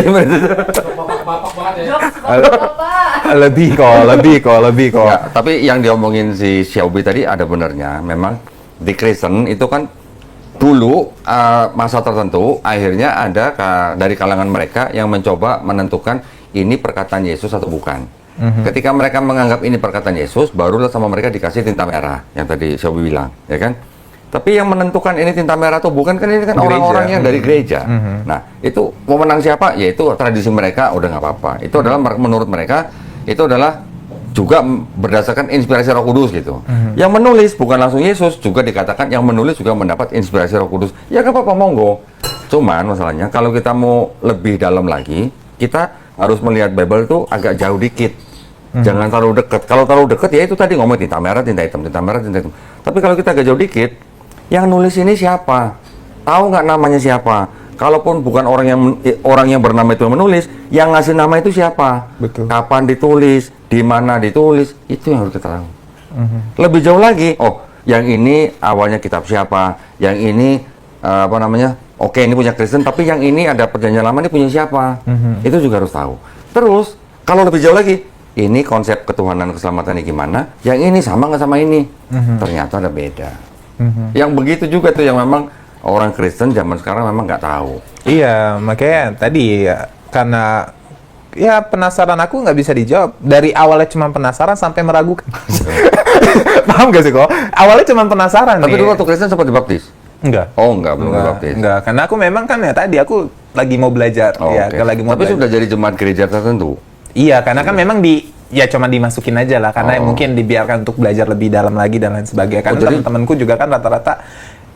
lebih kok. Ya, tapi yang diomongin si Xiaobi tadi ada benernya. Memang di Kristen itu kan dulu masa tertentu akhirnya ada dari kalangan mereka yang mencoba menentukan ini perkataan Yesus atau bukan. Ketika mereka menganggap ini perkataan Yesus, barulah sama mereka dikasih tinta merah yang tadi Xiaobi bilang, ya kan? Tapi yang menentukan ini tinta merah atau bukan kan ini kan orang-orang yang dari gereja. Nah, itu pemenang siapa? Ya itu tradisi mereka, udah nggak apa-apa. Itu adalah menurut mereka itu adalah juga berdasarkan inspirasi Roh Kudus gitu. Yang menulis bukan langsung Yesus, juga dikatakan yang menulis juga mendapat inspirasi Roh Kudus. Ya nggak apa-apa, monggo. Cuman masalahnya kalau kita mau lebih dalam lagi, kita harus melihat Bible itu agak jauh dikit. Jangan terlalu dekat. Kalau terlalu dekat ya itu tadi ngomong tinta merah, tinta hitam, tinta merah, tinta hitam. Tapi kalau kita agak jauh dikit, yang nulis ini siapa? Tahu nggak namanya siapa? Kalaupun bukan orang yang bernama itu yang menulis, yang ngasih nama itu siapa? Betul. Kapan ditulis? Di mana ditulis? Itu yang harus kita tahu. Lebih jauh lagi, oh, yang ini awalnya kitab siapa? Yang ini apa namanya? Oke, ini punya Kristen, tapi yang ini ada perjanjian lama ini punya siapa? Itu juga harus tahu. Terus kalau lebih jauh lagi, ini konsep ketuhanan keselamatannya gimana? Yang ini sama nggak sama ini? Ternyata ada beda. Yang begitu juga tuh yang memang orang Kristen zaman sekarang memang nggak tahu. Iya, makanya tadi ya, karena ya penasaran aku nggak bisa dijawab. Dari awalnya cuma penasaran sampai meragukan. Paham gak sih kok? Awalnya cuma penasaran. Tapi nih. dulu waktu Kristen sempat dibaptis? Enggak. Oh enggak, belum dibaptis. Enggak, karena aku memang kan ya tadi aku lagi mau belajar. Oh, Ya, oke. lagi mau Tapi belajar. sudah jadi jemaat gereja tertentu? Iya, karena kan memang ya cuma dimasukin aja lah, karena mungkin dibiarkan untuk belajar lebih dalam lagi dan lain sebagainya. Karena jadi- teman-temanku juga kan rata-rata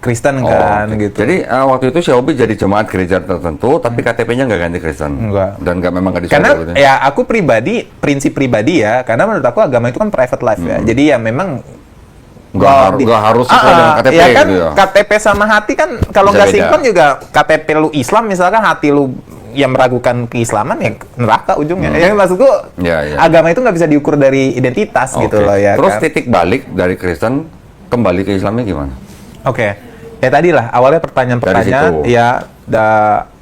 Kristen kan, oke. gitu. Jadi waktu itu Xiaobi jadi jemaat gereja tertentu, tapi KTP-nya nggak ganti Kristen? Enggak. Dan memang nggak Karena gitu? ya aku prinsip pribadi ya, karena menurut aku agama itu kan private life ya. Jadi ya memang Nggak harus sesuai dengan KTP ya kan, gitu ya? KTP sama hati kan kalau Bisa nggak beda. sinkron juga KTP lu Islam misalkan hati lu yang meragukan keislaman ya neraka ujungnya. Ya maksudku Ya. agama itu nggak bisa diukur dari identitas gitu Oke. loh ya. Terus kan? titik balik dari Kristen kembali ke Islamnya gimana? Oke. Ya tadi lah awalnya pertanyaan-pertanyaan Dari situ. ya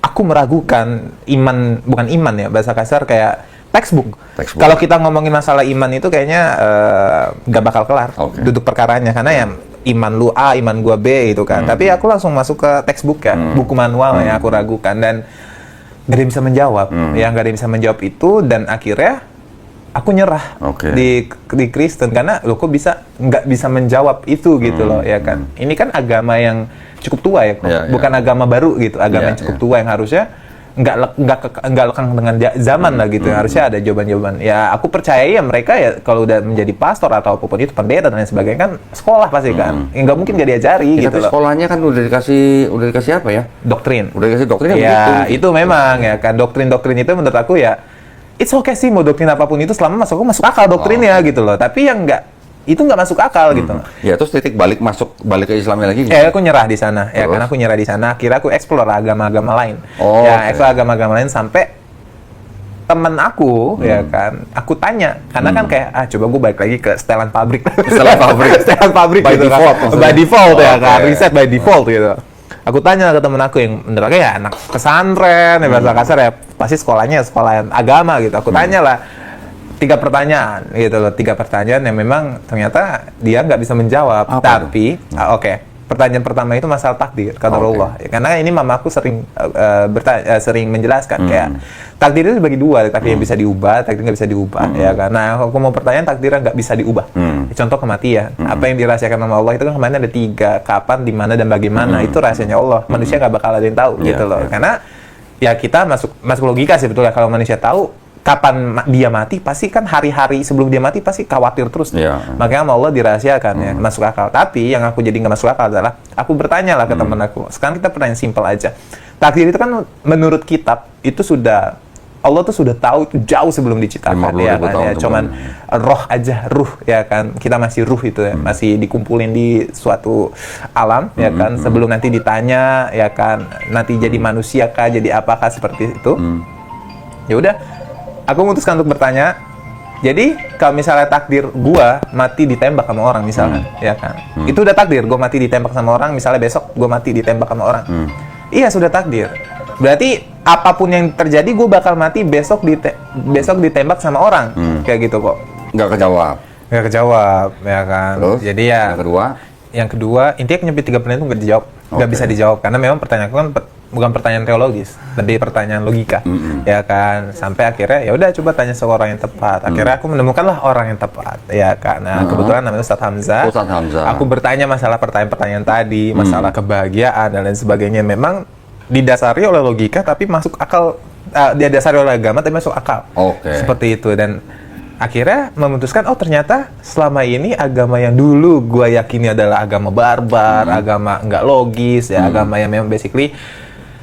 aku meragukan iman, bukan iman ya, bahasa kasar kayak textbook. Kalau kita ngomongin masalah iman itu kayaknya nggak bakal kelar Oke. duduk perkaranya, karena ya iman lu A, iman gua B gitu kan. Tapi aku langsung masuk ke textbook ya, buku manual yang aku ragukan dan nggak ada yang bisa menjawab. Ya nggak ada yang bisa menjawab itu dan akhirnya aku nyerah Oke. di Kristen karena lo kok nggak bisa menjawab itu gitu loh ya kan. Ini kan agama yang cukup tua ya, kok. Ya, ya. Bukan agama baru gitu, agama Ya, yang cukup ya. tua yang harusnya nggak lekang dengan zaman lah gitu. Harusnya ada jawaban-jawaban. Ya aku percaya ya mereka ya kalau udah menjadi pastor atau apapun itu pendeta dan lain sebagainya kan sekolah pasti kan. Nggak mungkin nggak diajari Ya, gitu tapi loh. sekolahnya kan udah dikasih apa ya? Doktrin. Udah dikasih doktrinnya Ya, begitu. itu memang ya kan doktrin-doktrin itu menurut aku ya it's okay sih mau doktrin apapun itu selama masuk akal doktrinnya gitu loh. Tapi yang itu nggak masuk akal gitu. Ya, terus titik balik ke Islamnya lagi. Ya aku nyerah di sana. Ya Terus? karena aku nyerah di sana. Akhirnya aku explore agama-agama lain. Oh, ya oke. explore agama-agama lain sampai temen aku ya kan, aku tanya karena kan kayak coba gue balik lagi ke setelan pabrik. Setelan pabrik. Setelan pabrik By gitu default kan. maksudnya. By default ya Oke. kan, riset by default gitu. Aku tanya ke temen aku yang menurut aku ya anak pesantren, ya bahasa kasar ya pasti sekolahnya sekolah agama gitu. Aku tanya lah 3 pertanyaan gitu loh, 3 pertanyaan yang memang ternyata dia nggak bisa menjawab. Apa Tapi oke, pertanyaan pertama itu masalah takdir, kata Oke. Allah. Ya, karena ini mamaku sering sering menjelaskan kayak takdir itu dibagi dua, takdir yang bisa diubah, takdir nggak bisa diubah. Ya, karena aku mau pertanyaan takdir nggak bisa diubah. Contoh kematian, apa yang dirahasiakan sama Allah itu kan kemarin ada 3, kapan, di mana dan bagaimana, itu rahasianya Allah. Manusia nggak bakal ada yang tahu gitu loh. Karena ya kita masuk logika sebetulnya, kalau manusia tahu kapan dia mati, pasti kan hari-hari sebelum dia mati pasti khawatir terus. Makanya sama Allah dirahasiakan ya, masuk akal. Tapi yang aku jadi nggak masuk akal adalah aku bertanya lah ke temen aku. Sekarang kita pertanyaan simpel aja. Takdir itu kan menurut kitab itu sudah Allah tuh sudah tahu itu jauh sebelum diciptakan ya kan ya. Cuman roh aja, ruh ya kan. Kita masih ruh itu ya, masih dikumpulin di suatu alam ya kan. Sebelum nanti ditanya ya kan, nanti jadi manusia kah, jadi apakah seperti itu. Ya udah, aku memutuskan untuk bertanya. Jadi kalau misalnya takdir gua mati ditembak sama orang misalnya, ya kan, itu udah takdir. Gua mati ditembak sama orang, misalnya besok gua mati ditembak sama orang. Iya sudah takdir. Berarti apapun yang terjadi, gua bakal mati besok ditembak sama orang, kayak gitu kok. Nggak kejawab. Nggak kejawab, ya kan. Terus, jadi ya. Yang kedua, intinya nyampe 3 pertanyaan itu nggak dijawab, nggak bisa dijawab karena memang pertanyaanku kan bukan pertanyaan teologis, tapi pertanyaan logika, ya kan. Sampai akhirnya ya udah coba tanya seorang yang tepat. Akhirnya aku menemukanlah orang yang tepat, ya kan. Nah, kebetulan namanya Ustadz Hamzah. Ustadz Hamzah. Aku bertanya masalah pertanyaan-pertanyaan tadi, masalah kebahagiaan dan lain sebagainya. Memang didasari oleh logika, tapi masuk akal. Didasari oleh agama, tapi masuk akal. Seperti itu. Dan akhirnya memutuskan, oh ternyata selama ini agama yang dulu gue yakini adalah agama barbar, agama nggak logis, ya agama yang memang basically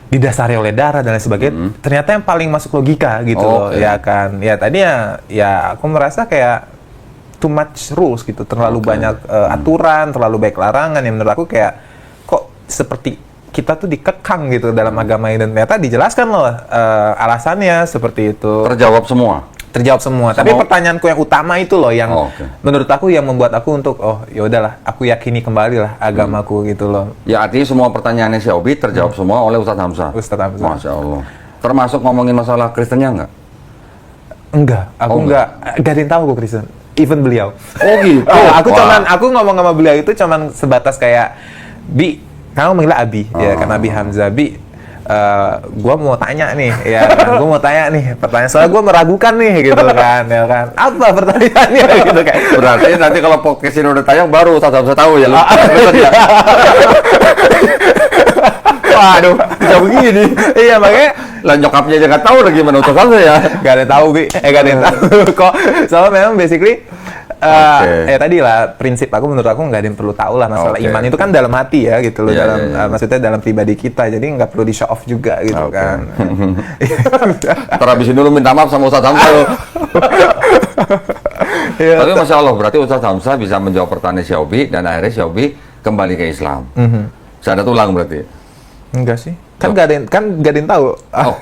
didasari oleh darah dan lain sebagainya, ternyata yang paling masuk logika gitu loh, ya kan. Ya tadinya ya aku merasa kayak too much rules gitu, terlalu banyak aturan, terlalu banyak larangan yang menurut aku kayak kok seperti kita tuh dikekang gitu dalam agama ini, dan ternyata dijelaskan loh alasannya seperti itu. Terjawab semua. Terjawab semua. Tapi pertanyaanku yang utama itu loh yang menurut aku yang membuat aku untuk ya udahlah, aku yakini kembali lah agamaku gitu loh. Ya artinya semua pertanyaannya si Obi terjawab semua oleh Ustadz Hamzah. Ustadz Hamzah. Masya Allah. Termasuk ngomongin masalah Kristennya nggak? Enggak, aku enggak ada yang tahu aku Kristen. Even beliau. Oh gitu. Aku ngomong sama beliau itu cuman sebatas kayak, Bi, kamu manggil Abi ya kan, Abi Hamzah. Bi, gua mau tanya nih, ya kan? Gua mau tanya nih pertanyaan, soalnya gua meragukan nih gitu kan, ya kan. Apa pertanyaannya gitu kan. Berarti nanti kalau podcast ini udah tayang baru Ustadz Hamzah tahu ya lu. Waduh, bisa begini. Iya makanya lah nyokapnya aja nggak tahu lagi gimana Ustadz Hamzah ya. Gak ada yang tahu, Bi. Gak ada yang tahu kok. Soalnya memang basically ya tadi lah, prinsip aku menurut aku nggak ada yang perlu tahu lah masalah iman itu kan dalam hati ya gitu loh, maksudnya dalam pribadi kita, jadi nggak perlu di show off juga gitu kan. Ntar abis ini lu minta maaf sama Ustadz Hamzah lu. Tapi Masya Allah, berarti Ustadz Hamzah bisa menjawab pertanyaan si Obi dan akhirnya si Obi kembali ke Islam. Syahadat ulang berarti? Enggak sih. Kan nggak ada yang tahu.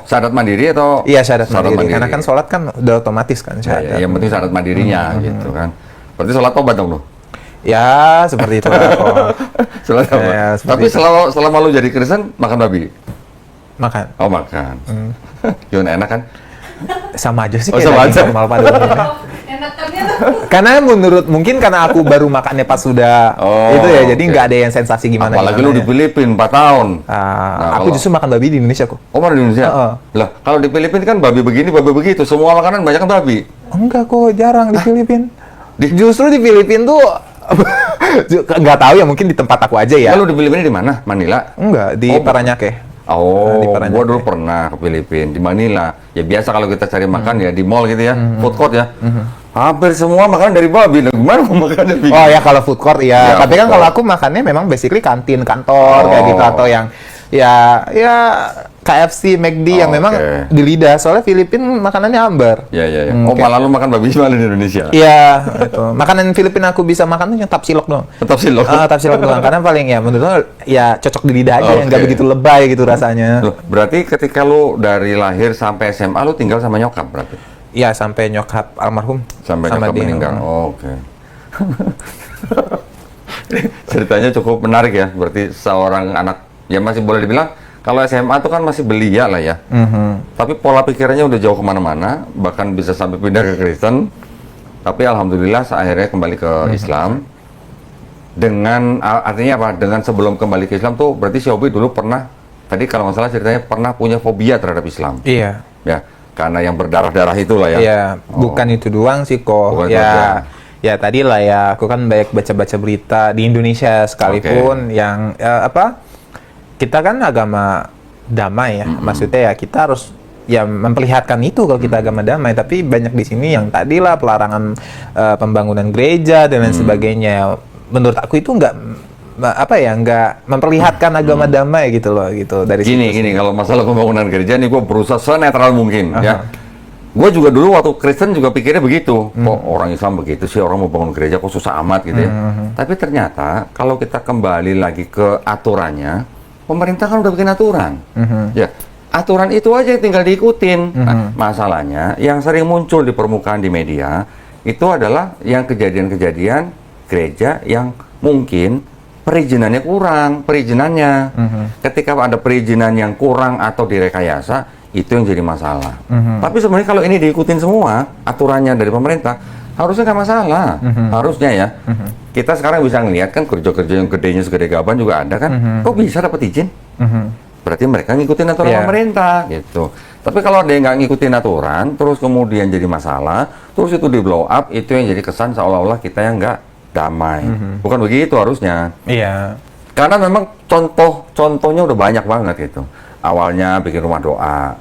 Syahadat mandiri atau? Iya, syahadat mandiri. Karena kan sholat kan udah otomatis kan syahadat. Yang penting syahadat mandirinya gitu kan. Berarti sholat tobat dong lo? Ya, seperti itu lah. Sholat tobat. Ya, tapi selama lu jadi Kristen, makan babi? Makan. Oh, makan. Gimana, enak kan? Sama aja sih. Sama aja. Normal pada karena mungkin karena aku baru makannya pas sudah itu ya, jadi nggak ada yang sensasi gimana. Apalagi lu di Filipina 4 tahun. Aku justru makan babi di Indonesia kok. Oh, makan di Indonesia? Lah, kalau di Filipina kan babi begini, babi begitu. Semua makanan banyak kan babi. Enggak kok, jarang di Filipina. Justru di Filipina tuh nggak tahu ya, mungkin di tempat aku aja ya. Kalau di Filipina di mana? Manila? Enggak, di Paranaque. Gua dulu pernah ke Filipina, di Manila. Ya biasa kalau kita cari makan ya di mall gitu ya, food court ya. Hampir semua makanan dari babi. Nah, gimana mau makannya? Oh ya, kalau food court ya. Tapi kan kalau aku makannya memang basically kantin kantor kayak gitu, atau yang ya KFC, McD yang memang di lidah. Soalnya Filipina makanannya hambar. Iya. Malah lu makan babi malah di Indonesia. Iya, itu. Makanan Filipina aku bisa makan tuh yang tapsilok doang. Tapsilok. Tapsilok doang. Karena paling ya menurut aku ya cocok di lidah aja, nggak begitu lebay gitu rasanya. Loh, berarti ketika lu dari lahir sampai SMA lu tinggal sama nyokap berarti? Iya, sampai nyokap almarhum. Sampai nyokap meninggal. Ceritanya cukup menarik ya. Berarti seorang anak, ya masih boleh dibilang kalau SMA tuh kan masih belia lah ya. Tapi pola pikirannya udah jauh kemana-mana, bahkan bisa sampai pindah ke Kristen. Tapi alhamdulillah akhirnya kembali ke Islam. dengan artinya apa? Dengan sebelum kembali ke Islam tuh berarti si Obi dulu pernah, tadi kalau nggak salah ceritanya pernah punya fobia terhadap Islam. Iya. Ya, karena yang berdarah-darah itulah ya. Iya, bukan itu doang sih kok. Bukan itu aja. Ya tadi lah ya, aku kan banyak baca-baca berita di Indonesia sekalipun yang kita kan agama damai ya. Maksudnya ya kita harus ya memperlihatkan itu kalau kita agama damai, tapi banyak di sini yang tadi lah pelarangan pembangunan gereja dan lain sebagainya. Menurut aku itu nggak memperlihatkan agama damai gitu loh, gitu dari Gini, kalau masalah pembangunan gereja nih gue berusaha senetral mungkin ya. Gue juga dulu waktu Kristen juga pikirnya begitu. Kok orang Islam begitu sih, orang mau bangun gereja kok susah amat gitu ya. Tapi ternyata kalau kita kembali lagi ke aturannya, pemerintah kan udah bikin aturan. Ya, aturan itu aja yang tinggal diikutin. Nah, masalahnya yang sering muncul di permukaan di media itu adalah yang kejadian-kejadian gereja yang mungkin perizinannya kurang, ketika ada perizinan yang kurang atau direkayasa, itu yang jadi masalah. Tapi sebenarnya kalau ini diikutin semua aturannya dari pemerintah, harusnya nggak masalah. Harusnya ya. Kita sekarang bisa ngelihat kan kerja-kerja yang gedenya segede gaban juga ada kan. Kok bisa dapat izin? Berarti mereka ngikutin aturan pemerintah gitu. Tapi kalau ada yang nggak ngikutin aturan, terus kemudian jadi masalah, terus itu di blow up, itu yang jadi kesan seolah-olah kita yang nggak damai. Bukan begitu harusnya. Iya. Karena memang contohnya udah banyak banget gitu. Awalnya bikin rumah doa,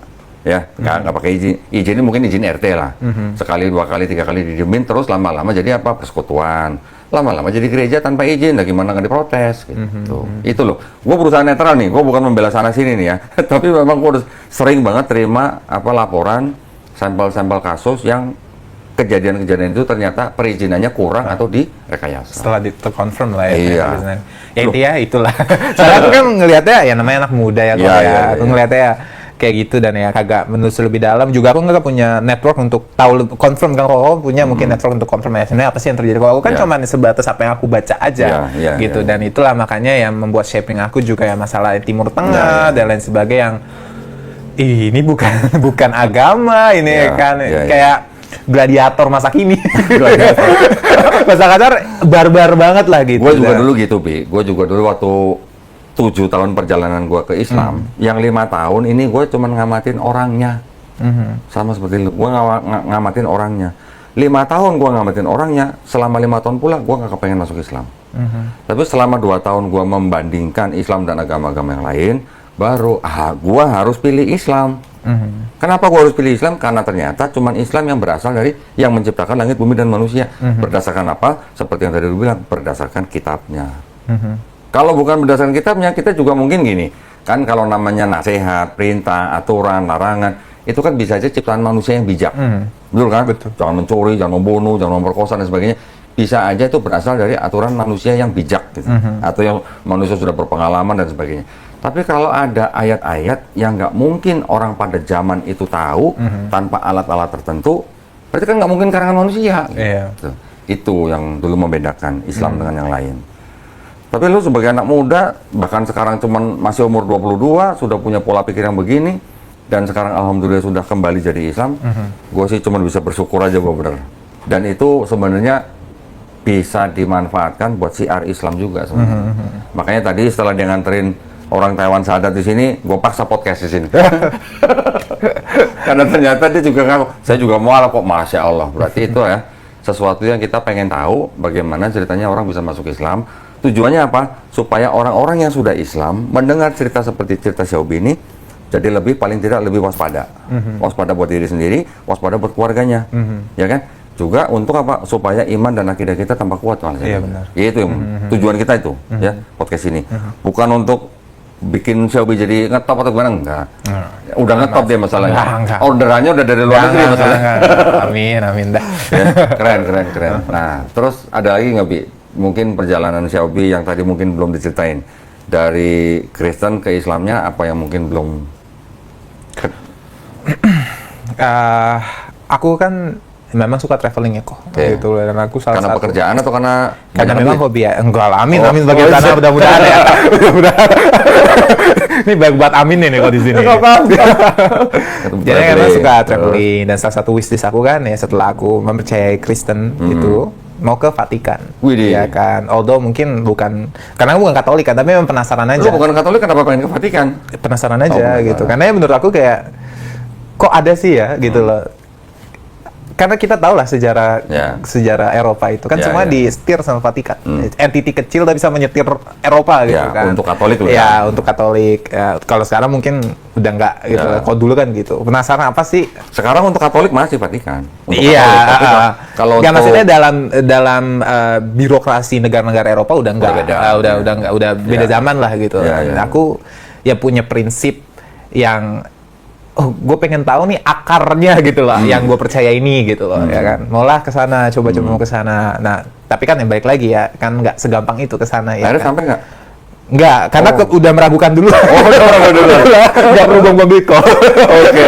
ya nggak pakai izin. Izinnya mungkin izin RT lah. Sekali, 2 kali, 3 kali didemin, terus lama-lama jadi apa? Persekutuan. Lama-lama jadi gereja tanpa izin, gimana nggak diprotes gitu. Itu loh, gue berusaha netral nih, gue bukan membela sana sini nih ya. Tapi memang gue udah sering banget terima laporan sampel-sampel kasus yang kejadian-kejadian itu ternyata perizinannya kurang atau direkayasa. Setelah terkonfirm lah ya. Iya. Ya intinya itulah. Soalnya aku kan ngelihatnya ya namanya anak muda ya kok ya. Aku ngelihatnya ya kayak gitu dan ya kagak menelusuri lebih dalam. Juga aku nggak punya network untuk tahu confirm kan, kalau punya mungkin network untuk confirm ya sebenarnya apa sih yang terjadi. Kalau aku kan cuma sebatas apa yang aku baca aja gitu. Dan itulah makanya yang membuat shaping aku juga ya masalah Timur Tengah dan lain sebagainya yang ini bukan agama ini kayak gladiator masa kini. Masa kasar barbar banget lah gitu. Gue juga dulu gitu, Bi. Gue juga dulu waktu 7 tahun perjalanan gue ke Islam, yang 5 tahun ini gue cuma ngamatin orangnya. Sama seperti lu, gue ngamatin orangnya. 5 tahun gue ngamatin orangnya, selama 5 tahun pula gue gak kepengen masuk Islam. Tapi selama 2 tahun gue membandingkan Islam dan agama-agama yang lain, baru gue harus pilih Islam. Kenapa gue harus pilih Islam? Karena ternyata cuman Islam yang berasal dari yang menciptakan langit, bumi, dan manusia. Berdasarkan apa? Seperti yang tadi lu bilang, berdasarkan kitabnya. Kalau bukan berdasarkan kitabnya, kita juga mungkin gini. Kan kalau namanya nasihat, perintah, aturan, larangan, itu kan bisa aja ciptaan manusia yang bijak. Betul kan? Betul. Jangan mencuri, jangan membunuh, jangan memperkosa, dan sebagainya. Bisa aja itu berasal dari aturan manusia yang bijak. Gitu. Atau yang manusia sudah berpengalaman, dan sebagainya. Tapi kalau ada ayat-ayat yang nggak mungkin orang pada zaman itu tahu tanpa alat-alat tertentu, berarti kan nggak mungkin karangan manusia. Gitu. Itu yang dulu membedakan Islam dengan yang lain. Tapi lu sebagai anak muda, bahkan sekarang cuman masih umur 22, sudah punya pola pikir yang begini, dan sekarang alhamdulillah sudah kembali jadi Islam, gue sih cuma bisa bersyukur aja gue bener. Dan itu sebenarnya bisa dimanfaatkan buat siar Islam juga sebenarnya. Makanya tadi setelah dia nganterin orang Taiwan Sadat di sini, gue paksa podcast di sini. Karena ternyata dia juga ngaku, saya juga mualaf kok, Masya Allah. Berarti itu ya, sesuatu yang kita pengen tahu, bagaimana ceritanya orang bisa masuk Islam. Tujuannya apa? Supaya orang-orang yang sudah Islam, mendengar cerita seperti cerita Xiaobi ini, jadi paling tidak lebih waspada. Waspada buat diri sendiri, waspada buat keluarganya. Ya kan? Juga untuk apa? Supaya iman dan akidah kita tambah kuat. Iya benar. Itu yang tujuan kita itu, ya, podcast ini. Bukan untuk bikin Xiaobi jadi ngetop atau gimana, enggak. Udah ngetop dia masalahnya. Enggak. Orderannya udah dari luar negeri masalahnya. Amin dah. Ya, keren. Nah, terus ada lagi nggak, Bi? Mungkin perjalanan Xiaobi yang tadi mungkin belum diceritain. Dari Kristen ke Islamnya, apa yang mungkin belum... Aku kan memang suka traveling ya kok. Gitu. Dan aku salah karena satu. pekerjaan atau karena memang hobi ya? Enggak lah, amin sebagai tanah mudah-mudahan ya. Mudah-mudahan. Ini baik buat amin nih kok di sini. Jadi memang suka traveling, dan salah satu wishlist aku kan ya setelah aku mempercayai Kristen itu mau ke Vatikan. Widih. Ya kan. Although mungkin bukan, karena aku bukan Katolik kan, tapi memang penasaran aja. Lu bukan Katolik, kenapa pengen ke Vatikan? Penasaran aja penasaran. gitu. Karena ya menurut aku kayak kok ada sih ya gitu loh. Karena kita tahu lah sejarah Eropa itu kan semua disetir sama Vatikan. Entity kecil tapi bisa menyetir Eropa gitu kan. Untuk Katolik loh ya. Untuk Katolik. Ya, kalau sekarang mungkin udah enggak gitu. Kalau dulu kan gitu. Penasaran apa sih? Sekarang untuk Katolik masih Vatikan. Untuk Iya. Katolik, kalau nggak, maksudnya dalam birokrasi negara-negara Eropa udah enggak. Udah beda zaman lah gitu. Aku ya punya prinsip yang gue pengen tahu nih akarnya gitu loh, yang gue percaya ini gitu loh, ya kan. Maulah ke sana, coba-coba mau ke sana. Nah, tapi kan yang balik lagi ya, kan nggak segampang itu ke sana ya. Akhirnya kan? sampai nggak? Nggak, karena udah meragukan dulu. Udah meragukan dulu. Nggak perlu buang Bitcoin. Oke.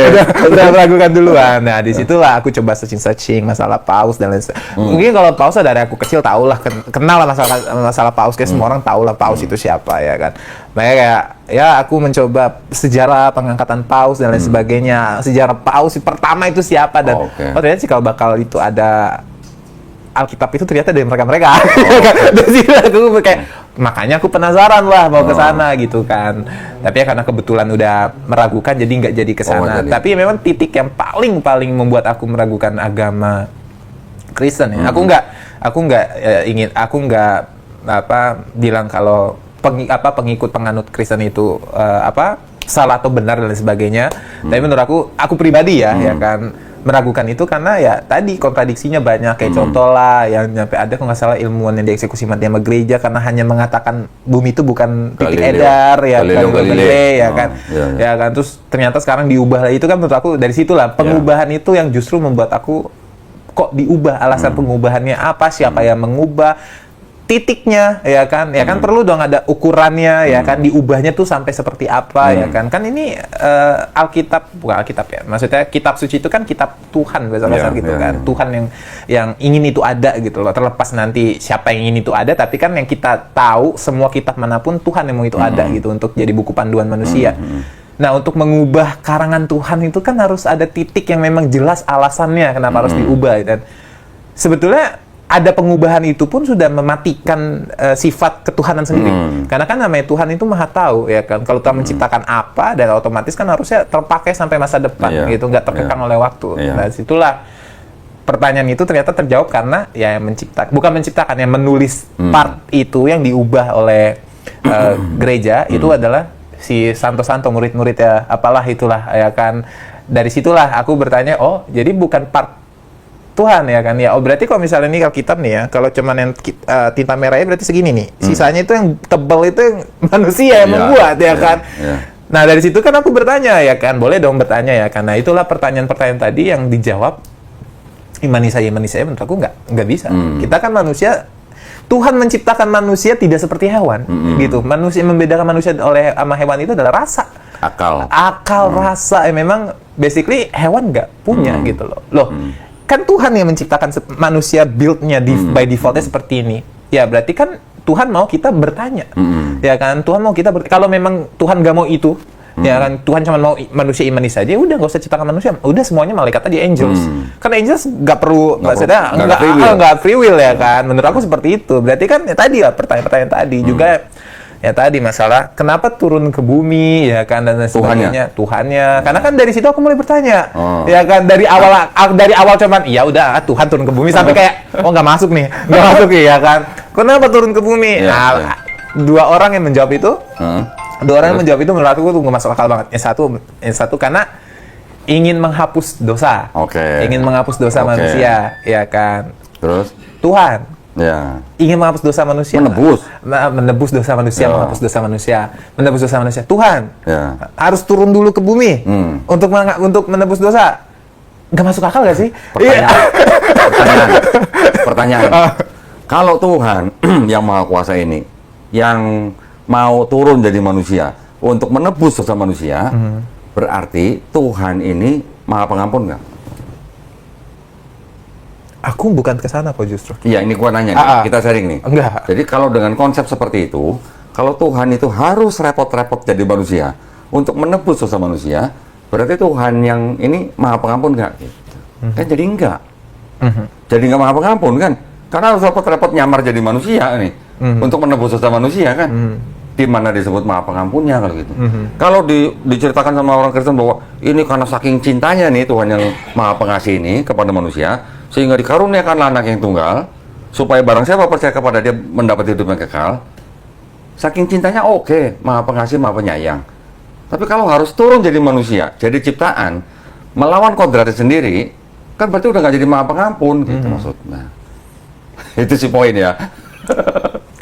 Udah meragukan duluan. Nah, disitulah aku coba searching masalah paus dan lain sebagainya. Mungkin kalau paus dari aku kecil tau lah, kenal lah masalah paus. Kayak semua orang tahu lah paus itu siapa ya kan. Makanya kayak ya aku mencoba sejarah pengangkatan paus dan lain sebagainya. Sejarah paus pertama itu siapa dan ternyata sih kalau bakal itu ada Alkitab itu ternyata dari mereka-mereka. Dari situ aku kayak, makanya aku penasaran lah mau ke sana gitu kan. Tapi ya karena kebetulan udah meragukan jadi nggak jadi ke sana. Tapi memang titik yang paling membuat aku meragukan agama Kristen ya. Aku nggak bilang kalau pengikut penganut Kristen itu salah atau benar dan sebagainya. Tapi menurut aku pribadi ya kan meragukan itu karena ya tadi kontradiksinya banyak, kayak contoh lah yang nyampe ada kalau nggak salah ilmuwan yang dieksekusi mati sama gereja karena hanya mengatakan bumi itu bukan titik edar ya Galilei ya kan. Ya kan, terus ternyata sekarang diubah lah. Itu kan menurut aku dari situlah pengubahan itu yang justru membuat aku kok diubah, alasan pengubahannya apa, siapa yang mengubah, titiknya ya kan perlu dong ada ukurannya ya kan, diubahnya tuh sampai seperti apa ya kan ini bukan Alkitab ya, maksudnya kitab suci itu kan kitab Tuhan bahasa kasar gitu kan. Tuhan yang ingin itu ada gitu loh, terlepas nanti siapa yang ingin itu ada, tapi kan yang kita tahu semua kitab manapun Tuhan yang mau itu ada gitu untuk jadi buku panduan manusia. Nah, untuk mengubah karangan Tuhan itu kan harus ada titik yang memang jelas alasannya kenapa harus diubah dan sebetulnya ada pengubahan itu pun sudah mematikan sifat ketuhanan sendiri. Karena kan namanya Tuhan itu maha tahu ya kan. Kalau Tuhan menciptakan apa dan otomatis kan harusnya terpakai sampai masa depan gitu, nggak terkekang oleh waktu. Nah, situlah pertanyaan itu ternyata terjawab karena ya yang bukan menciptakan, yang menulis part itu yang diubah oleh gereja itu adalah si santo-santo, murid-murid ya, apalah itulah ya kan. Dari situlah aku bertanya, oh jadi bukan part Tuhan ya kan ya. Oh berarti kalau misalnya ini Alkitab nih ya, kalau cuman yang tinta merahnya berarti segini nih. Sisanya itu yang tebal itu yang manusia yang membuat ya kan. Nah dari situ kan aku bertanya ya kan, boleh dong bertanya ya kan. Nah itulah pertanyaan-pertanyaan tadi yang dijawab imani saya menurut aku nggak bisa. Kita kan manusia, Tuhan menciptakan manusia tidak seperti hewan gitu. Manusia, membedakan manusia sama hewan itu adalah rasa. Akal rasa memang basically hewan nggak punya gitu loh. Kan Tuhan yang menciptakan manusia, build-nya by default-nya seperti ini. Ya berarti kan Tuhan mau kita bertanya. Ya kan, Tuhan mau kita kalau memang Tuhan nggak mau itu, ya kan, Tuhan cuma mau manusia imani saja, udah nggak usah ciptakan manusia. Udah semuanya malaikat aja, angels. Karena angels nggak perlu, maksudnya nggak free will ya kan. Menurut aku seperti itu. Berarti kan ya tadi lah pertanyaan-pertanyaan tadi juga. Ya tadi masalah kenapa turun ke bumi ya kan dan sebagainya, Tuhannya. Karena kan dari situ aku mulai bertanya. Ya kan dari awal cuman ya udah Tuhan turun ke bumi sampai kayak nggak masuk nih ya kan. Kenapa turun ke bumi? Dua orang yang menjawab itu. Dua orang yang menjawab itu menurut aku tuh nggak masuk akal banget. Yang satu karena ingin menghapus dosa. Ingin menghapus dosa manusia, ya kan. Terus Tuhan ingin menghapus dosa manusia, menebus dosa manusia, menghapus dosa manusia, menebus dosa manusia. Tuhan harus turun dulu ke bumi untuk menebus dosa. Nggak masuk akal nggak sih? Pertanyaan. Kalau Tuhan yang maha kuasa ini yang mau turun jadi manusia untuk menebus dosa manusia, berarti Tuhan ini maha pengampun nggak? Aku bukan ke sana kok justru. Iya, ini gua nanya nih, kita sharing nih. Enggak. Jadi kalau dengan konsep seperti itu, kalau Tuhan itu harus repot-repot jadi manusia untuk menebus dosa manusia, berarti Tuhan yang ini maha pengampun nggak? Gitu. Kan jadi enggak. Jadi nggak maha pengampun kan? Karena harus repot-repot nyamar jadi manusia nih untuk menebus dosa manusia kan. Di mana disebut Maha Pengampunnya kalau gitu. Kalau diceritakan sama orang Kristen bahwa ini karena saking cintanya nih Tuhan yang Maha Pengasih ini kepada manusia sehingga dikaruniakan anak yang tunggal supaya barang siapa percaya kepada dia mendapat hidup yang kekal. Saking cintanya oke, Maha Pengasih, Maha Penyayang. Tapi kalau harus turun jadi manusia, jadi ciptaan, melawan kodratnya sendiri, kan berarti udah nggak jadi Maha Pengampun gitu maksudnya. Itu sih poin ya.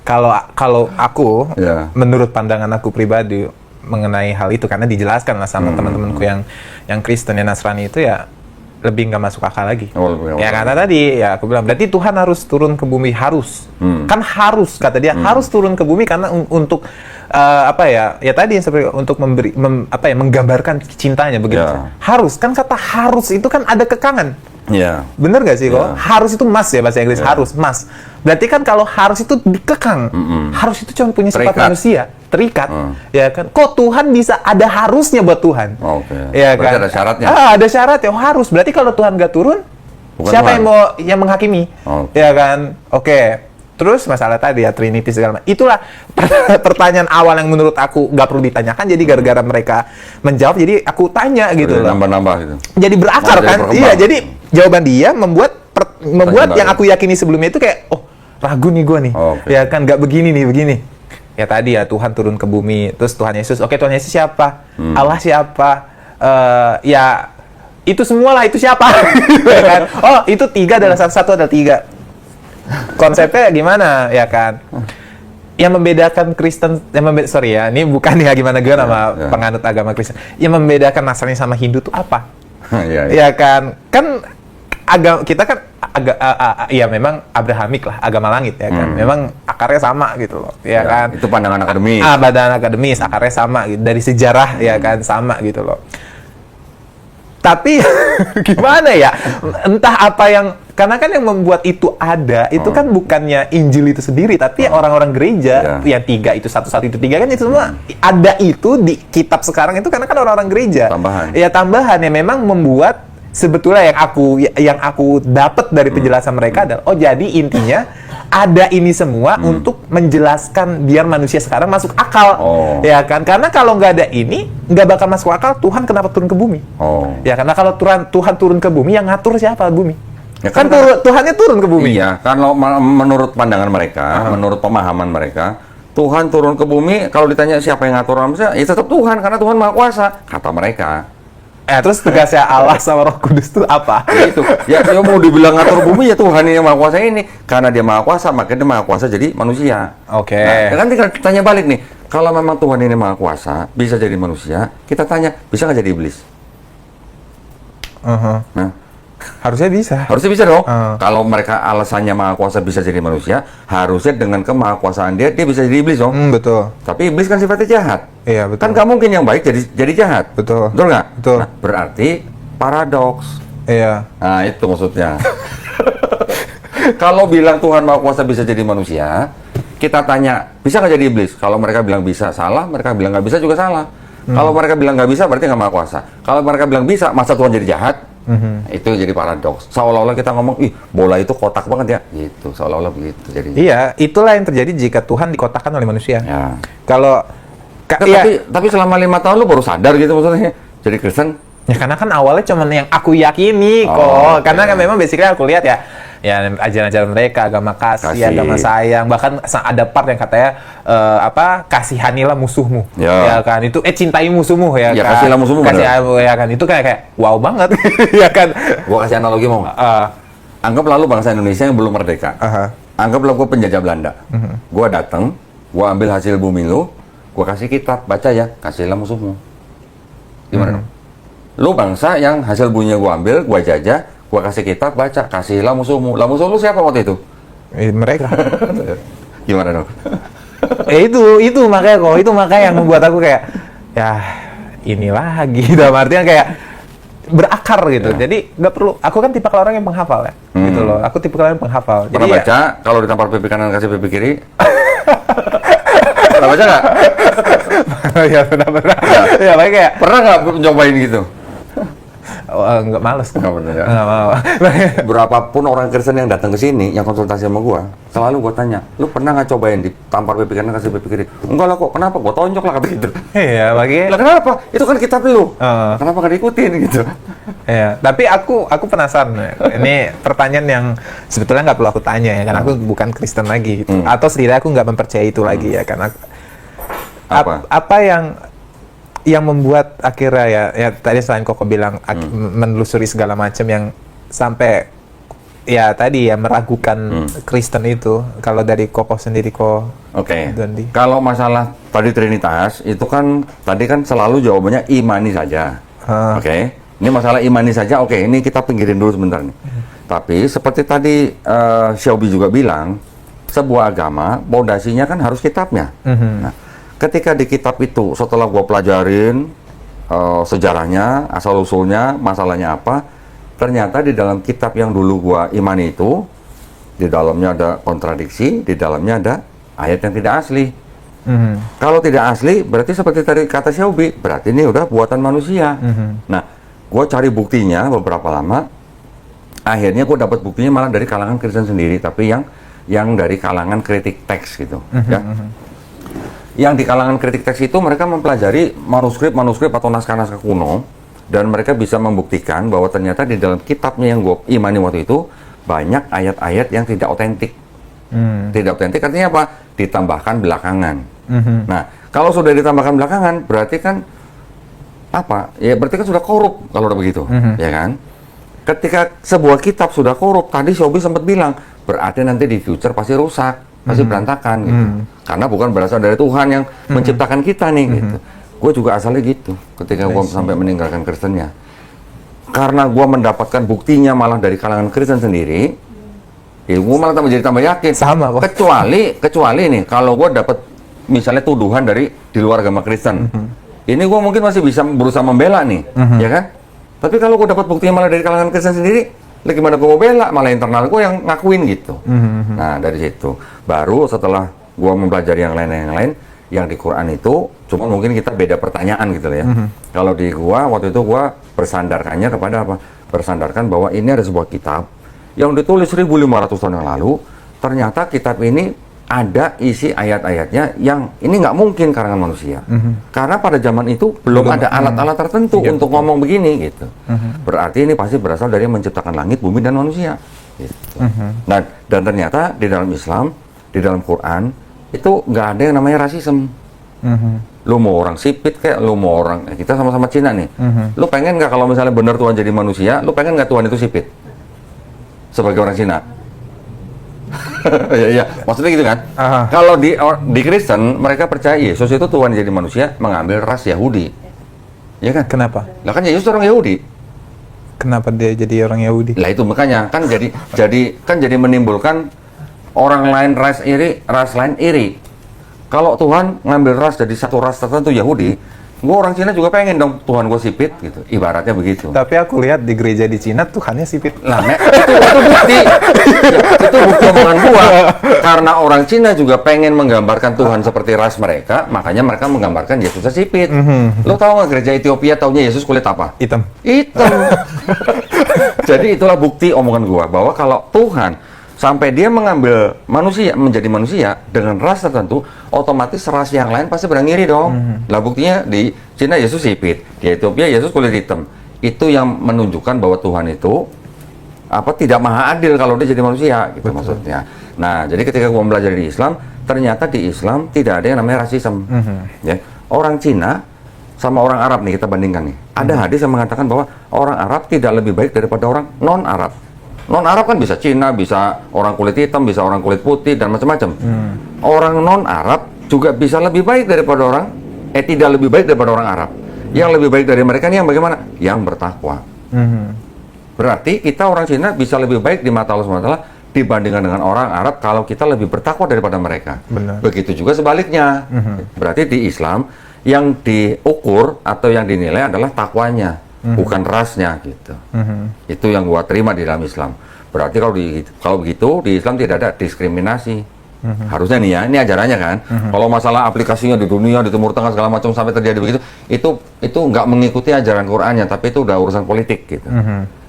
Kalau aku, Ya. menurut pandangan aku pribadi mengenai hal itu, karena dijelaskan lah sama teman-temanku yang Kristen, yang Nasrani itu ya lebih nggak masuk akal lagi. Ya karena tadi ya aku bilang berarti Tuhan harus turun ke bumi, harus kan harus kata dia harus turun ke bumi karena untuk apa ya tadi seperti untuk menggambarkan cintanya begitu. Ya. Harus kan, kata harus itu kan ada kekangan. Ya. Bener gak sih kok? Ya. Harus itu must ya bahasa Inggris, harus must. Berarti kan kalau harus itu dikekang, harus itu cuma punya sifat Terikat. manusia, terikat, ya kan? Kok Tuhan bisa ada harusnya buat Tuhan? Oke. Ya Berarti kan? ada syaratnya. Ada syarat ya, harus. Berarti kalau Tuhan gak turun, Bukan siapa Tuhan. yang menghakimi? Oke. Ya kan? Oke. Terus masalah tadi ya Trinity segala macam. Itulah pertanyaan awal yang menurut aku gak perlu ditanyakan. Jadi gara-gara mereka menjawab, jadi aku tanya gitu loh. Nambah-nambah gitu. Jadi berakar Jadi kan? berkembang. Iya, jadi jawaban dia membuat Pertanyaan yang baru. aku yakini sebelumnya itu kayak, oh ragu nih gue nih, Oke. ya kan nggak begini nih begini. Ya tadi ya Tuhan turun ke bumi, terus Tuhan Yesus, oke Tuhan Yesus siapa? Allah siapa? Ya itu semua lah, itu siapa? Ya kan? Oh itu tiga adalah satu ada tiga. Konsepnya gimana ya kan? Yang membedakan Kristen, sorry ya, ini bukan ya gimana gue sama Ya. penganut agama Kristen. Yang membedakan Nasrani sama Hindu tuh apa? Iya. Ya kan agama kita kan ya memang Abrahamik lah, agama langit ya kan. Memang akarnya sama gitu loh, ya kan. Itu pandangan akademis. Badan akademis, akarnya sama gitu. Dari sejarah ya kan sama gitu loh. Tapi gimana ya? Entah apa yang, karena kan yang membuat itu ada, itu kan bukannya Injil itu sendiri, tapi orang-orang gereja yang tiga itu satu itu tiga kan itu semua ada itu di kitab sekarang itu karena kan orang-orang gereja. Tambahan. Ya tambahan yang memang membuat sebetulnya yang aku dapat dari penjelasan mereka adalah jadi intinya ada ini semua untuk menjelaskan biar manusia sekarang masuk akal. Ya kan? Karena kalau nggak ada ini nggak bakal masuk akal. Tuhan kenapa turun ke bumi? Ya karena kalau Tuhan turun ke bumi yang ngatur siapa bumi? Ya, kan Tuhannya turun ke bumi. Iya, kalau menurut pandangan mereka, menurut pemahaman mereka, Tuhan turun ke bumi, kalau ditanya siapa yang ngatur manusia, ya tetap Tuhan, karena Tuhan Maha Kuasa, kata mereka. Terus tugasnya Allah sama Roh Kudus itu apa? Ya itu, ya mau dibilang ngatur bumi, ya Tuhan yang Maha Kuasa ini. Karena dia Maha Kuasa, maka dia Maha Kuasa jadi manusia. Oke. Nah, kan tinggal tanya balik nih, kalau memang Tuhan ini Maha Kuasa, bisa jadi manusia, kita tanya, bisa nggak jadi iblis? Nah, Harusnya bisa. harusnya bisa dong. Kalau mereka alasannya Maha Kuasa bisa jadi manusia, harusnya dengan kemahakuasaan dia bisa jadi iblis dong. Betul. Tapi iblis kan sifatnya jahat. Iya betul. Kan nggak mungkin yang baik jadi jahat. Betul. Betul nggak? Betul. Nah, berarti paradoks. Iya. Nah, itu maksudnya. Kalau bilang Tuhan Maha Kuasa bisa jadi manusia, kita tanya, bisa nggak jadi iblis? Kalau mereka bilang bisa, salah. Mereka bilang nggak bisa juga salah. Kalau mereka bilang nggak bisa, berarti nggak Maha Kuasa. Kalau mereka bilang bisa, masa Tuhan jadi jahat? Itu jadi paradoks. Seolah-olah kita ngomong, bola itu kotak banget ya. Gitu, seolah-olah begitu. Jadi. Iya, itulah yang terjadi jika Tuhan dikotakkan oleh manusia. Ya. Kalau Tapi selama 5 tahun lu baru sadar gitu maksudnya. Jadi Kristen. ya karena kan awalnya cuman yang aku yakini kok. Karena kan memang basically aku lihat ya ajaran-ajaran mereka, agama kasih, agama sayang, bahkan ada part yang katanya kasihanilah musuhmu. Ya kan itu cintai musuhmu ya kan. Kasihlah musuhmu. Ya kan itu kayak wow banget. Ya kan. Gua kasih analogi mau nggak? Anggap lalu bangsa Indonesia yang belum merdeka. Anggaplah gua penjajah Belanda. Gua datang, gua ambil hasil bumi lu, gua kasih kitab, baca ya, kasihlah musuhmu. Gimana dong? Lu bangsa yang hasil buminya gua ambil, gua jajah, gua kasih kitab, baca, kasihlah musuhmu. Lah musuh lu siapa waktu itu? Mereka. Gimana dong? Itu makanya kok, itu makanya yang membuat aku kayak ya ini lagi dalam artian kayak berakar gitu. Jadi nggak perlu, aku kan tipe orang yang penghafal ya. Gitu loh. Aku tipe orang yang penghafal. Pernah jadi baca kalau ditampar pipi kanan kasih pipi kiri? Pernah baca nggak? ya pernah. Ya makanya kayak Pernah nggak nyobain gitu? nggak males. Nggak bener ya? Nggak mau. Berapapun orang Kristen yang datang ke sini, yang konsultasi sama gua, selalu gua tanya, lu pernah nggak cobain ditampar pipi kanan kasih pipi kiri? Enggak lah kok, kenapa? Gua tonjok lah kata gitu. Iya, bagi. Lah kenapa? Itu kan kitab lu. Kenapa nggak diikutin gitu? Iya, tapi aku penasaran. Ini pertanyaan yang sebetulnya nggak perlu aku tanya ya, karena aku bukan Kristen lagi, gitu. Atau setidaknya aku nggak mempercayai itu lagi ya, karena apa yang membuat akhirnya ya tadi selain Koko bilang menelusuri segala macam yang sampai ya tadi ya meragukan Kristen itu, kalau dari Koko sendiri Oke. Dondi. Kalau masalah tadi Trinitas itu kan tadi kan selalu jawabannya imani saja. Oke. Ini masalah imani saja. Oke, ini kita pinggirin dulu sebentar nih. Tapi seperti tadi Xiaobi juga bilang, sebuah agama pondasinya kan harus kitabnya. Nah, ketika di kitab itu setelah gua pelajarin sejarahnya, asal-usulnya, masalahnya apa, ternyata di dalam kitab yang dulu gua imani itu, di dalamnya ada kontradiksi, di dalamnya ada ayat yang tidak asli. Kalau tidak asli, berarti seperti tadi kata Xiaobi, berarti ini udah buatan manusia. Nah, gua cari buktinya beberapa lama, akhirnya gua dapat buktinya malah dari kalangan Kristen sendiri, tapi yang dari kalangan kritik teks gitu, ya. Yang di kalangan kritik teks itu mereka mempelajari manuskrip atau naskah-naskah kuno, dan mereka bisa membuktikan bahwa ternyata di dalam kitabnya yang gue imani waktu itu banyak ayat-ayat yang tidak otentik. Tidak otentik artinya apa? Ditambahkan belakangan. Nah, kalau sudah ditambahkan belakangan, berarti kan apa? Ya berarti kan sudah korup kalau udah begitu, ya kan? Ketika sebuah kitab sudah korup, tadi Xiaobi sempat bilang, berarti nanti di future pasti rusak. Pasti berantakan gitu. Karena bukan berasal dari Tuhan yang menciptakan kita nih gitu. Gue juga asalnya gitu ketika gue sampai meninggalkan Kristennya. Karena gue mendapatkan buktinya malah dari kalangan Kristen sendiri, ya gue malah tambah yakin. Sama kok. Kecuali nih kalau gue dapat misalnya tuduhan dari di luar agama Kristen. Ini gue mungkin masih bisa berusaha membela nih, ya kan? Tapi kalau gue dapat buktinya malah dari kalangan Kristen sendiri, lagi gimana gue mau bela, malah internal gue yang ngakuin gitu. Nah dari situ baru setelah gue mempelajari yang lain yang di Quran itu, cuma mungkin kita beda pertanyaan gitu ya. Kalau di gua waktu itu gua bersandarkannya kepada apa? Bersandarkan bahwa ini ada sebuah kitab yang ditulis 1500 tahun yang lalu. Ternyata kitab ini ada isi ayat-ayatnya yang ini nggak mungkin karangan manusia. Karena pada zaman itu belum ada alat-alat tertentu untuk ngomong begini gitu. Berarti ini pasti berasal dari menciptakan langit, bumi, dan manusia. Gitu. Nah, dan ternyata di dalam Islam, di dalam Quran itu nggak ada yang namanya rasisme. Lu mau orang sipit kayak, lu mau orang kita sama-sama Cina nih. Lu pengen nggak kalau misalnya benar Tuhan jadi manusia, lu pengen nggak Tuhan itu sipit sebagai orang Cina? Ya, maksudnya gitu kan? Kalau di Kristen mereka percaya Yesus itu Tuhan jadi manusia mengambil ras Yahudi, ya kan? Kenapa? Lah kan Yesus orang Yahudi. Kenapa dia jadi orang Yahudi? Lah itu makanya kan jadi menimbulkan orang lain ras lain iri. Kalau Tuhan ngambil ras dari satu ras tertentu Yahudi, gua orang Cina juga pengen dong Tuhan gua sipit gitu. Ibaratnya begitu. Tapi aku lihat di gereja di Cina Tuhannya sipit. Lah, itu bukti. Ya, itu bukti omongan gua. Karena orang Cina juga pengen menggambarkan Tuhan seperti ras mereka, makanya mereka menggambarkan Yesusnya sipit. Lo tahu nggak gereja Ethiopia taunya Yesus kulit apa? Hitam. Jadi itulah bukti omongan gua bahwa kalau Tuhan sampai dia mengambil manusia menjadi manusia dengan ras tertentu, otomatis ras yang lain pasti berangiri dong. Lah buktinya di Cina Yesus sipit, di Ethiopia Yesus kulit hitam. Itu yang menunjukkan bahwa Tuhan itu tidak maha adil kalau dia jadi manusia gitu. Betul. Maksudnya. Nah, jadi ketika gua belajar di Islam, ternyata di Islam tidak ada yang namanya rasisme. Ya. Orang Cina sama orang Arab nih kita bandingkan nih. Ada hadis yang mengatakan bahwa orang Arab tidak lebih baik daripada orang non-Arab. Non-Arab kan bisa Cina, bisa orang kulit hitam, bisa orang kulit putih, dan macam-macam. Orang non-Arab juga bisa lebih baik daripada orang, tidak lebih baik daripada orang Arab. Yang lebih baik dari mereka ini yang bagaimana? Yang bertakwa. Berarti kita orang Cina bisa lebih baik di mata Allah SWT dibandingkan dengan orang Arab kalau kita lebih bertakwa daripada mereka. Benar. Begitu juga sebaliknya. Berarti di Islam yang diukur atau yang dinilai adalah takwanya. Bukan rasnya gitu. Itu yang gua terima di dalam Islam. Berarti kalau begitu di Islam tidak ada diskriminasi. Harusnya nih ya, ini ajarannya kan. Kalau masalah aplikasinya di dunia, di Timur Tengah segala macam sampai terjadi begitu, itu nggak mengikuti ajaran Qur'annya, tapi itu udah urusan politik gitu.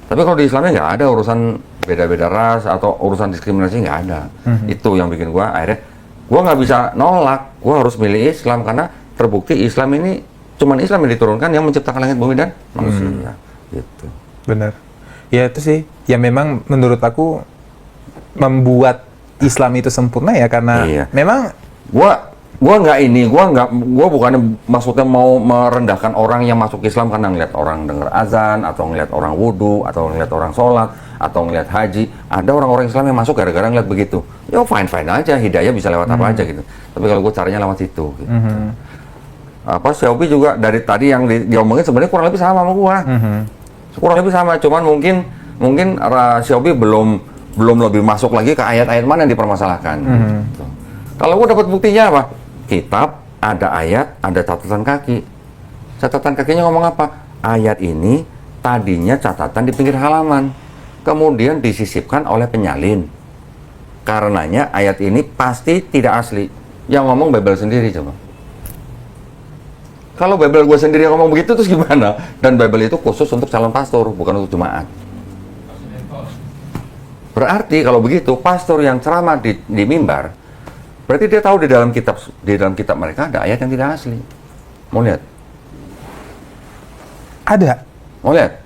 Tapi kalau di Islamnya nggak ada urusan beda-beda ras atau urusan diskriminasi, nggak ada. Itu yang bikin gua akhirnya gua nggak bisa nolak, gua harus milih Islam karena terbukti Islam ini cuman Islam yang diturunkan yang menciptakan langit bumi dan manusia. Gitu. Benar. Ya itu sih. Ya memang menurut aku membuat Islam itu sempurna ya karena memang gua bukannya maksudnya mau merendahkan orang yang masuk Islam karena ngeliat orang dengar azan atau ngeliat orang wudhu atau ngeliat orang sholat atau ngeliat haji. Ada orang-orang Islam yang masuk gara-gara ngeliat begitu. Ya fine aja, hidayah bisa lewat apa aja gitu. Tapi kalau gua caranya lewat situ gitu. Apa Xiaomi juga dari tadi yang diomongin sebenarnya kurang lebih sama gua. Kurang lebih sama, cuman mungkin Xiaomi belum lebih masuk lagi ke ayat-ayat mana yang dipermasalahkan. Gitu. Kalau gua dapat buktinya apa? Kitab, ada ayat, ada catatan kaki. Catatan kakinya ngomong apa? Ayat ini tadinya catatan di pinggir halaman, kemudian disisipkan oleh penyalin. Karenanya ayat ini pasti tidak asli. Yang ngomong Bible sendiri coba. Kalau Bible gue sendiri yang ngomong begitu terus gimana? Dan Bible itu khusus untuk calon pastor, bukan untuk jemaat. Berarti kalau begitu pastor yang ceramah di mimbar, berarti dia tahu di dalam kitab mereka ada ayat yang tidak asli. Mau lihat? ada. Mau lihat?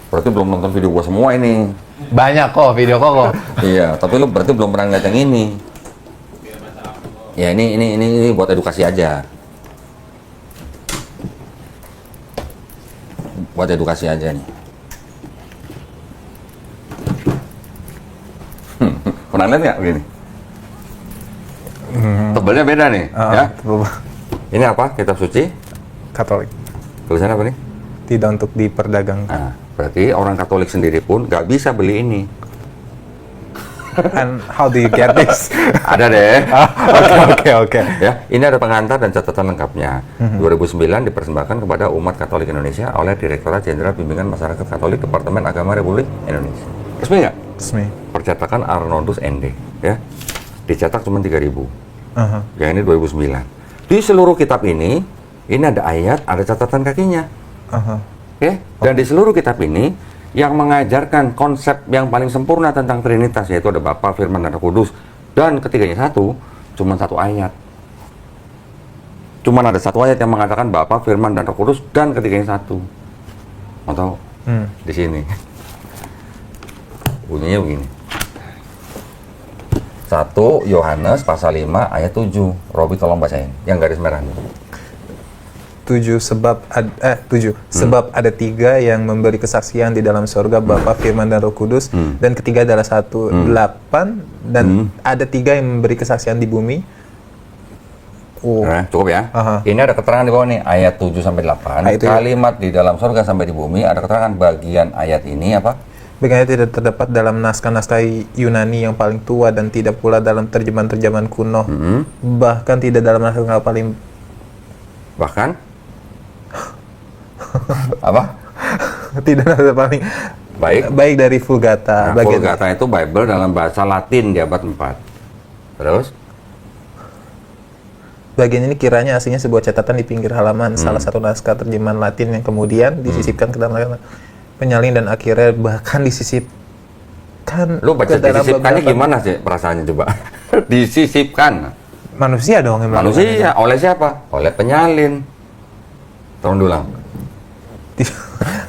Berarti belum nonton video gua semua ini. Banyak kok video kok. Iya, tapi lu berarti belum pernah ngeliat yang ini. Ya ini buat edukasi aja. Buat edukasi aja nih. Pernah lihat nggak begini? Tebalnya beda nih, ya. Ini apa? Kitab suci? Katolik. Tulisannya apa nih? Tidak untuk diperdagangkan. Nah, berarti orang Katolik sendiri pun nggak bisa beli ini. And how do you get this? Ada deh. Oke. Ya, ini ada pengantar dan catatan lengkapnya. 2009 dipersembahkan kepada umat Katolik Indonesia oleh Direktorat Jenderal Bimbingan Masyarakat Katolik Departemen Agama Republik Indonesia. Resmi nggak? Resmi. Percetakan Arnoldus ND, ya. Dicetak cuma 3.000. Ya ini 2009. Di seluruh kitab ini ada ayat, ada catatan kakinya. Oke? Dan di seluruh kitab ini yang mengajarkan konsep yang paling sempurna tentang Trinitas, yaitu ada Bapa, Firman, dan Roh Kudus, dan ketiganya satu, cuma satu ayat. Cuma ada satu ayat yang mengatakan Bapa, Firman, dan Roh Kudus, dan ketiganya satu. Mau tahu? Di sini. Bunyinya begini. 1 Yohanes pasal 5 ayat 7. Robi tolong bacain. Yang garis merah. 7 sebab ada 3 yang memberi kesaksian di dalam surga, Bapa, Firman, dan Roh Kudus, dan ketiga adalah 1, 8, dan ada 3 yang memberi kesaksian di bumi. Nah, cukup ya. Ini ada keterangan di bawah nih, ayat 7 sampai 8. Kalimat di dalam surga sampai di bumi, ada keterangan bagian ayat ini apa? Bagiannya tidak terdapat dalam naskah-naskah Yunani yang paling tua dan tidak pula dalam terjemahan-terjemahan kuno. Bahkan tidak dalam naskah paling bahkan apa? Tidak ada paling baik dari Vulgata. Nah, Vulgata itu Bible dalam bahasa Latin di abad 4. Terus? Bagian ini kiranya aslinya sebuah catatan di pinggir halaman salah satu naskah terjemahan Latin yang kemudian disisipkan ke dalam penyalin dan akhirnya bahkan disisipkan. Lu baca disisipkannya gimana sih perasaannya coba? Disisipkan. Manusia dong yang melakukan. Manusia, oleh siapa? Oleh penyalin. Tolong ulang.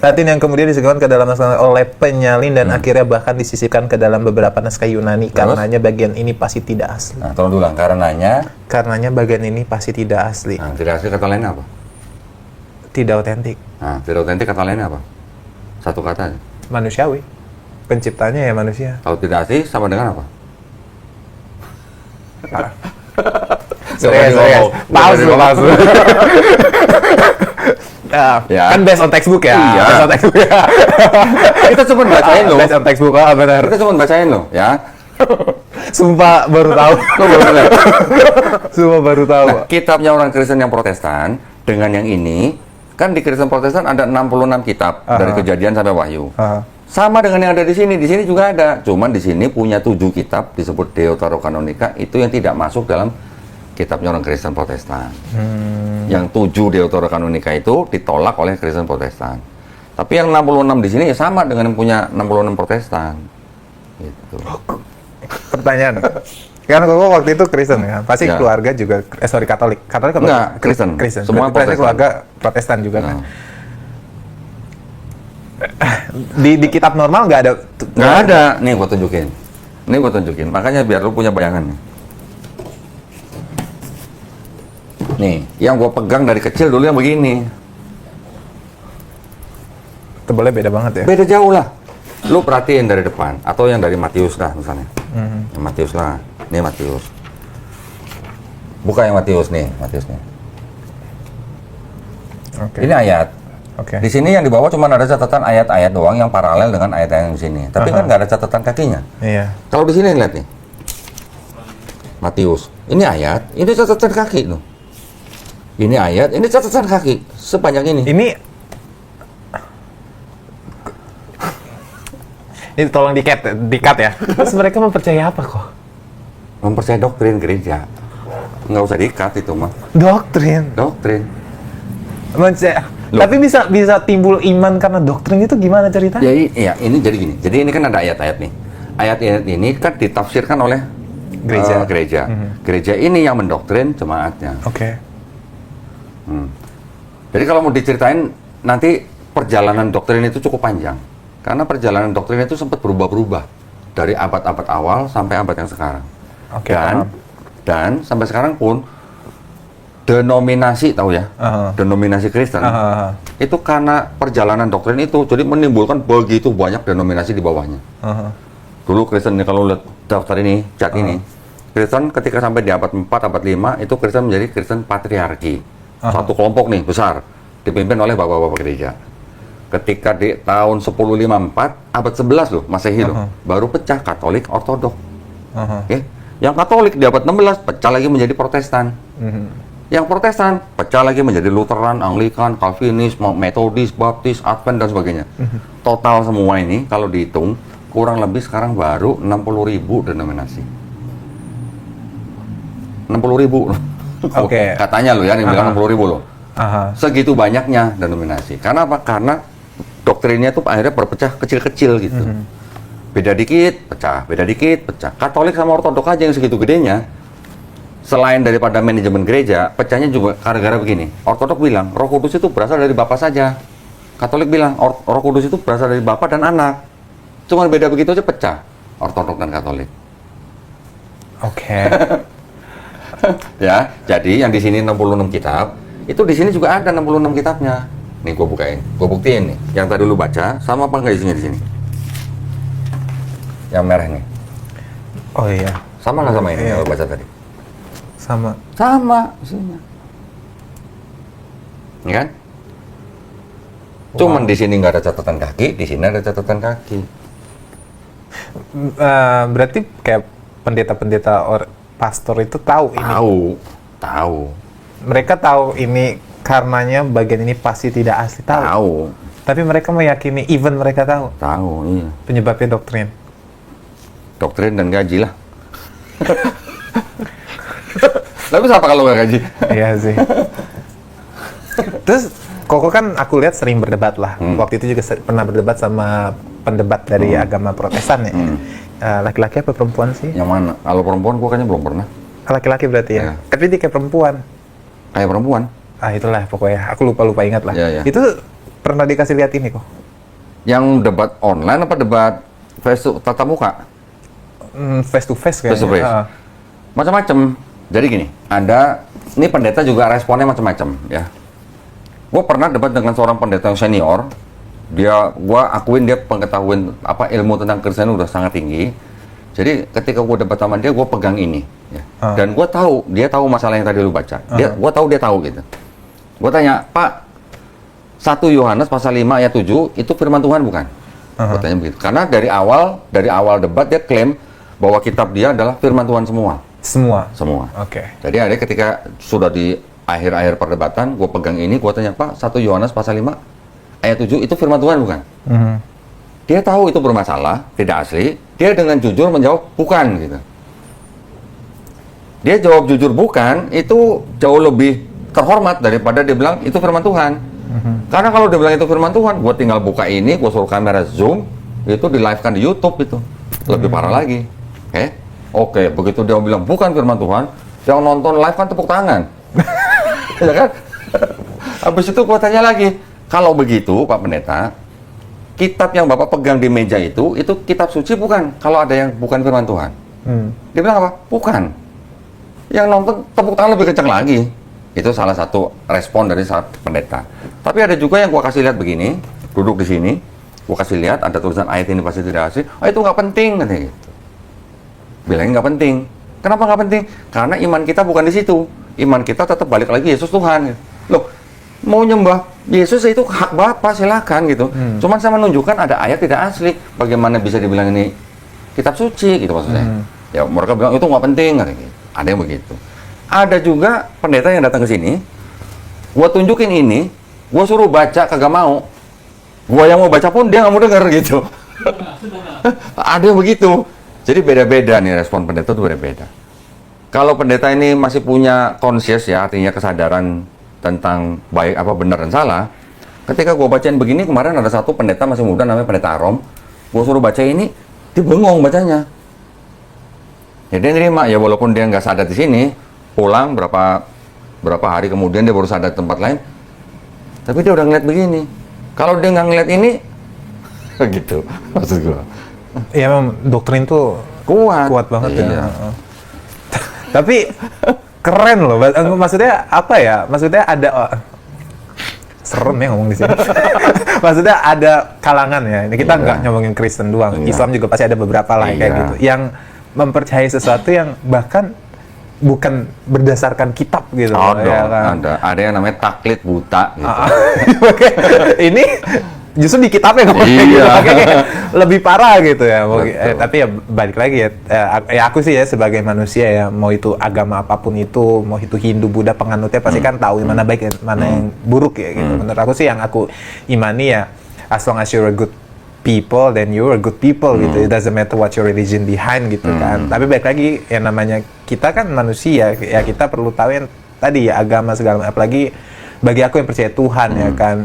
Latin yang kemudian disisipkan ke dalam naskah oleh penyalin dan akhirnya bahkan disisipkan ke dalam beberapa naskah Yunani. Karenanya bagian ini pasti tidak asli. Nah, tolong ulang. Karenanya bagian ini pasti tidak asli. Nah, tidak asli kata lainnya apa? Tidak otentik. Nah, tidak otentik kata lainnya apa? Satu kata. Manusiawi. Penciptanya ya manusia. Kalau tidak asli sama dengan apa? Serius. Palsu. Ya. Kan based on textbook ya. Iya. Based on textbook ya. Kita cuma bacain loh. Based on textbook, benar. Kita cuma bacain loh, ya. Sumpah baru tahu. Sumpah baru tahu. Nah, kitabnya orang Kristen yang Protestan dengan yang ini, kan di Kristen Protestan ada 66 kitab dari Kejadian sampai Wahyu. Sama dengan yang ada di sini juga ada. Cuman di sini punya 7 kitab disebut Deuterokanonika itu yang tidak masuk dalam kitabnya orang Kristen Protestan. Yang 7 Deuterokanonika itu ditolak oleh Kristen Protestan. Tapi yang 66 di sini ya sama dengan yang punya 66 Protestan. Gitu. Pertanyaan. Kan kok waktu itu Kristen kan? Pasti Ya. keluarga juga Katolik. Katolik apa? Enggak, Kristen. Kristen. Semua Berarti Protestan. keluarga Protestan juga kan. Nah. Di kitab normal nggak ada. Nggak ada. Nih gua tunjukin. Makanya biar lu punya bayangan. Nih, yang gua pegang dari kecil dulu yang begini. Tebalnya beda banget ya. Beda jauh lah. Lu perhatiin dari depan atau yang dari Matius lah misalnya. Yang Matius lah. Ini Matius. Buka yang Matius nih. Oke. Ini ayat. Oke. Di sini yang di bawah cuma ada catatan ayat-ayat doang yang paralel dengan ayat yang di sini. Tapi kan nggak ada catatan kakinya. Iya. Kalau di sini lihat nih. Matius. Ini ayat, ini catatan kaki loh. Ini ayat, ini catatan kaki sepanjang ini. Ini tolong dikat ya. Terus mereka mempercayai apa kok? Mempercayai doktrin gereja. Nggak usah diikat itu mah. Doktrin. Loh. Tapi bisa timbul iman karena doktrin itu gimana ceritanya? Jadi ya ini jadi gini. Jadi ini kan ada ayat-ayat nih. Ayat-ayat ini kan ditafsirkan oleh gereja. Gereja ini yang mendoktrin jemaatnya. Oke. Jadi kalau mau diceritain nanti perjalanan doktrin itu cukup panjang. Karena perjalanan doktrin itu sempat berubah-berubah dari abad-abad awal sampai abad yang sekarang. Oke, paham. Dan sampai sekarang pun denominasi tahu ya, denominasi Kristen itu karena perjalanan doktrin itu jadi menimbulkan begitu banyak denominasi di bawahnya. Dulu Kristen nih kalau lihat daftar ini, cat ini, Kristen ketika sampai di abad 4, abad 5 itu Kristen menjadi Kristen patriarki. Satu kelompok nih besar dipimpin oleh bapak-bapak gereja. Ketika di tahun 1054 abad 11 loh Masehi loh, baru pecah Katolik Ortodok. Oke. Yang Katolik di abad 16 pecah lagi menjadi Protestan. Yang Protestan pecah lagi menjadi Lutheran, Anglikan, Calvinis, Metodis, Baptis, Advent dan sebagainya. Total semua ini kalau dihitung kurang lebih sekarang baru 60.000 denominasi. 60.000. Oke. Katanya lo ya, yang bilang 60.000 loh. Segitu banyaknya denominasi. Karena apa? Karena doktrinnya tuh akhirnya berpecah kecil-kecil gitu. Beda dikit, pecah. Beda dikit, pecah. Katolik sama Ortodok aja yang segitu gedenya. Selain daripada manajemen gereja, pecahnya juga gara-gara begini. Ortodok bilang, Roh Kudus itu berasal dari Bapa saja. Katolik bilang, Roh Kudus itu berasal dari Bapa dan Anak. Cuma beda begitu aja pecah, Ortodok dan Katolik. Oke. Ya, jadi yang di sini 66 kitab, itu di sini juga ada 66 kitabnya. Nih gue bukain, gue buktiin nih. Yang tadi lu baca, sama apa nggak isinya di sini? Yang merah nih, Oh iya. sama nggak sama ini Iya. yang lu baca tadi? Sama. Sama isinya. Ini kan? Cuman di sini nggak ada catatan kaki, di sini ada catatan kaki. Berarti kayak pendeta-pendeta pastor itu tahu ini. Tahu. Mereka tahu ini karenanya bagian ini pasti tidak asli, tahu. Tapi mereka meyakini, even mereka tahu Iya. penyebabnya doktrin. Doktrin dan gaji lah. Tapi siapa kalau nggak gaji? Iya sih. Terus Koko kan aku lihat sering berdebat lah. Waktu itu juga pernah berdebat sama pendebat dari agama Protestan ya. Laki-laki apa perempuan sih? Yang mana? Kalau perempuan gua kayaknya belum pernah. Laki-laki berarti ya. Iya. Tapi dia kayak perempuan. Kayak perempuan. Itulah pokoknya. Aku lupa ingat lah. Iya. Itu pernah dikasih lihat ini kok. Yang debat online apa debat face to tatap muka? Face to face kayaknya. Face to face. Macam-macam. Jadi gini, ini pendeta juga responnya macam-macam ya. Gue pernah debat dengan seorang pendeta yang senior. Gue akuin dia pengetahuan ilmu tentang Kristen udah sangat tinggi. Jadi ketika gue debat sama dia, gue pegang ini. Ya. Dan gue tahu, dia tahu masalah yang tadi lu baca. Gue tahu dia tahu gitu. Gue tanya, Pak, 1 Yohanes pasal 5 ayat 7 itu firman Tuhan bukan? Gue tanya begitu. Karena dari awal debat dia klaim bahwa kitab dia adalah firman Tuhan semua. Semua. Oke. Jadi ada ketika sudah di akhir-akhir perdebatan, gue pegang ini, gue tanya, Pak, 1 Yohanes pasal 5 ayat 7 itu firman Tuhan bukan? Dia tahu itu bermasalah, tidak asli. Dia dengan jujur menjawab bukan gitu. Dia jawab jujur bukan, itu jauh lebih terhormat daripada dia bilang itu firman Tuhan. Karena kalau dia bilang itu firman Tuhan, gue tinggal buka ini, gue suruh kamera zoom, itu di live kan di YouTube itu. Lebih parah lagi. Oke, begitu dia bilang bukan firman Tuhan, yang nonton live kan tepuk tangan. Ya kan? Habis itu gue tanya lagi, kalau begitu Pak Pendeta, kitab yang Bapak pegang di meja itu kitab suci bukan? Kalau ada yang bukan firman Tuhan. Dia bilang apa? Bukan. Yang nonton tepuk tangan lebih kencang lagi. Itu salah satu respon dari saat pendeta. Tapi ada juga yang gua kasih lihat begini, duduk di sini, gua kasih lihat ada tulisan ayat ini pasti tidak asli. Oh, itu nggak penting katanya gitu. Bilangnya nggak penting. Kenapa nggak penting? Karena iman kita bukan di situ. Iman kita tetap balik lagi Yesus Tuhan. Loh, mau nyembah Yesus itu hak Bapa, silakan gitu. Cuman saya menunjukkan ada ayat tidak asli. Bagaimana bisa dibilang ini kitab suci gitu maksudnya. Ya mereka bilang itu nggak penting katanya gitu. Ada yang begitu. Ada juga pendeta yang datang ke sini, gua tunjukin ini, gua suruh baca kagak mau. Gua yang mau baca pun dia nggak mau denger gitu. Ada yang begitu. Jadi beda-beda nih respon pendeta itu beda-beda. Kalau pendeta ini masih punya conscious ya, artinya kesadaran tentang baik apa benar dan salah. Ketika gua bacain begini, kemarin ada satu pendeta masih muda namanya pendeta Arom, gua suruh baca ini, dia bengong bacanya. Ya dia nerima, ya walaupun dia nggak sadar di sini, pulang berapa hari kemudian dia baru sadar di tempat lain. Tapi dia udah ngeliat begini. Kalau dia nggak ngeliat ini, gitu maksud gua. Ya memang doktrin tuh kuat banget iya. ya. Tapi keren loh. Maksudnya apa ya? Maksudnya ada serem ya ngomong di sini. Maksudnya ada kalangan ya. Ini kita nggak ngomongin Kristen doang. Islam juga pasti ada beberapa lah kayak gitu. Yang mempercayai sesuatu yang bahkan bukan berdasarkan kitab gitu. Ya kan? Ada yang namanya taklid buta gitu. Ini justru di kitabnya ngomongnya gitu. Makanya lebih parah gitu ya. Tapi ya balik lagi ya. Ya aku sih ya sebagai manusia ya, mau itu agama apapun itu, mau itu Hindu, Buddha, penganutnya pasti kan tahu mana baik mana yang buruk ya gitu. Menurut aku sih yang aku imani ya, as long as you're a good people, then you're a good people gitu. It doesn't matter what your religion behind gitu kan. Tapi balik lagi yang namanya kita kan manusia ya, kita perlu tahu yang tadi ya agama segala, apalagi bagi aku yang percaya Tuhan ya kan.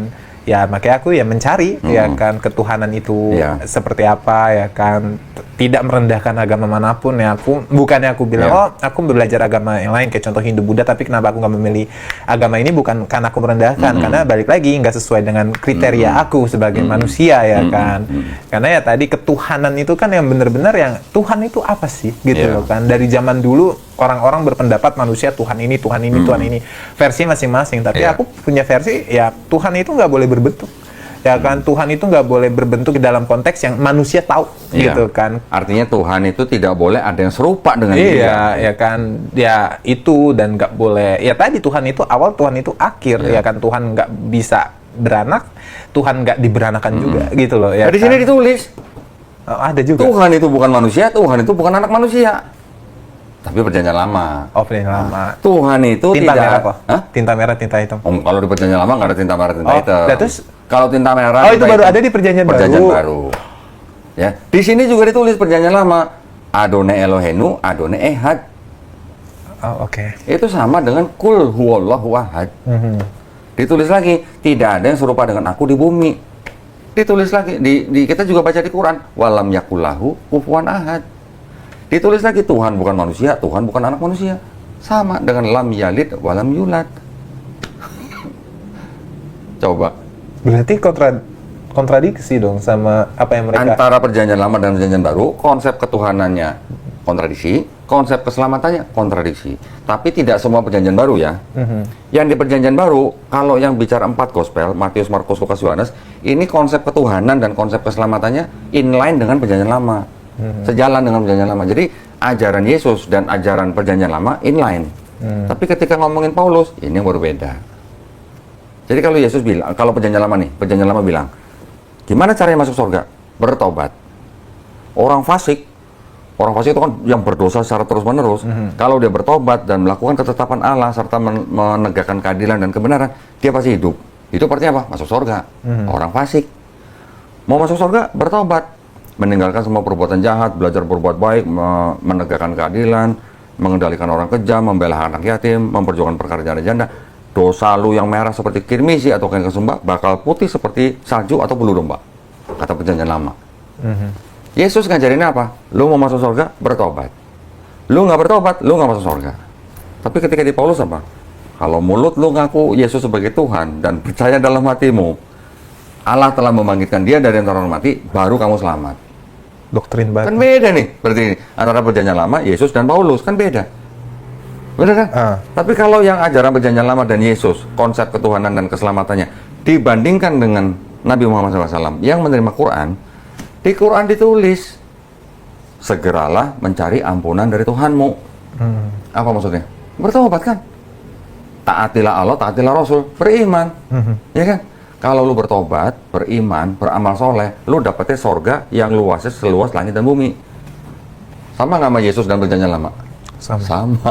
Ya makanya aku ya mencari ya kan ketuhanan itu seperti apa ya kan, tidak merendahkan agama manapun ya. Aku bukannya aku bilang oh aku belajar agama yang lain kayak contoh Hindu, Buddha, tapi kenapa aku nggak memilih agama ini, bukan karena aku merendahkan, karena balik lagi nggak sesuai dengan kriteria aku sebagai manusia ya kan. Karena ya tadi ketuhanan itu kan yang benar-benar yang Tuhan itu apa sih gitu loh kan. Dari zaman dulu orang-orang berpendapat manusia Tuhan ini, Tuhan ini, Tuhan ini, versi masing-masing. Tapi aku punya versi ya Tuhan itu nggak boleh berbentuk ya kan. Tuhan itu nggak boleh berbentuk dalam konteks yang manusia tahu gitu kan. Artinya Tuhan itu tidak boleh ada yang serupa dengan dia. Iya ya kan, ya itu, dan nggak boleh ya tadi Tuhan itu awal, Tuhan itu akhir ya kan. Tuhan nggak bisa beranak, Tuhan nggak diberanakan juga gitu loh ya. Di sini ditulis ada juga Tuhan itu bukan manusia, Tuhan itu bukan anak manusia. Tapi perjanjian lama. Oh, perjanjian lama. Tuhan itu tinta tidak merah kok. Tinta merah, tinta hitam. Kalau di perjanjian lama nggak ada tinta merah, tinta hitam. Terus kalau tinta merah, oh itu baru ada di perjanjian baru. Ya, di sini juga ditulis perjanjian lama. Adonai Elohenu, Adonai Ehad. Oh, oke. Itu sama dengan Kul Huwallahu Ahad. Ditulis lagi, tidak ada yang serupa dengan aku di bumi. Ditulis lagi, kita juga baca di Quran, walam yakullahu kufuwan ahad. Ditulis lagi, Tuhan bukan manusia, Tuhan bukan anak manusia. Sama dengan lam yalid walam yulad. Coba. Berarti kontradiksi dong sama apa yang mereka. Antara perjanjian lama dan perjanjian baru, konsep ketuhanannya kontradiksi, konsep keselamatannya kontradiksi. Tapi tidak semua perjanjian baru ya. Yang di perjanjian baru, kalau yang bicara 4 gospel, Matius, Markus, Lukas, Yohanes, ini konsep ketuhanan dan konsep keselamatannya inline dengan perjanjian lama. Sejalan dengan perjanjian lama. Jadi ajaran Yesus dan ajaran perjanjian lama inline. Tapi ketika ngomongin Paulus, ini yang baru beda. Jadi kalau Yesus bilang, kalau perjanjian lama nih, perjanjian lama bilang, gimana caranya masuk surga? Bertobat. Orang fasik itu kan yang berdosa secara terus-menerus. Kalau dia bertobat dan melakukan ketetapan Allah serta menegakkan keadilan dan kebenaran, dia pasti hidup. Hidup artinya apa? Masuk surga. Orang fasik. Mau masuk surga, bertobat. Meninggalkan semua perbuatan jahat, belajar berbuat baik, menegakkan keadilan, mengendalikan orang kejam, membela anak yatim, memperjuangkan perkara janda-janda. Dosa lu yang merah seperti kirmisi atau kain kesumba bakal putih seperti salju atau bulu domba. Kata perjanjian lama. Yesus ngajarin apa? Lu mau masuk surga, bertobat. Lu nggak bertobat, lu nggak masuk surga. Tapi ketika di Paulus apa? Kalau mulut lu ngaku Yesus sebagai Tuhan dan percaya dalam hatimu Allah telah membangkitkan dia dari antara orang mati, baru kamu selamat. Doktrin baru. Kan beda nih, berarti antara perjanjian lama, Yesus dan Paulus, kan beda. Benar kan? Tapi kalau yang ajaran perjanjian lama dan Yesus, konsep ketuhanan dan keselamatannya, dibandingkan dengan Nabi Muhammad SAW yang menerima Quran, di Quran ditulis, segeralah mencari ampunan dari Tuhanmu. Apa maksudnya? Bertobat kan? Taatilah Allah, taatilah Rasul, beriman. Ya kan? Kalau lu bertobat, beriman, beramal soleh, lu dapetnya sorga yang luasnya seluas langit dan bumi. Sama nggak sama Yesus dan perjanjian lama? Sama.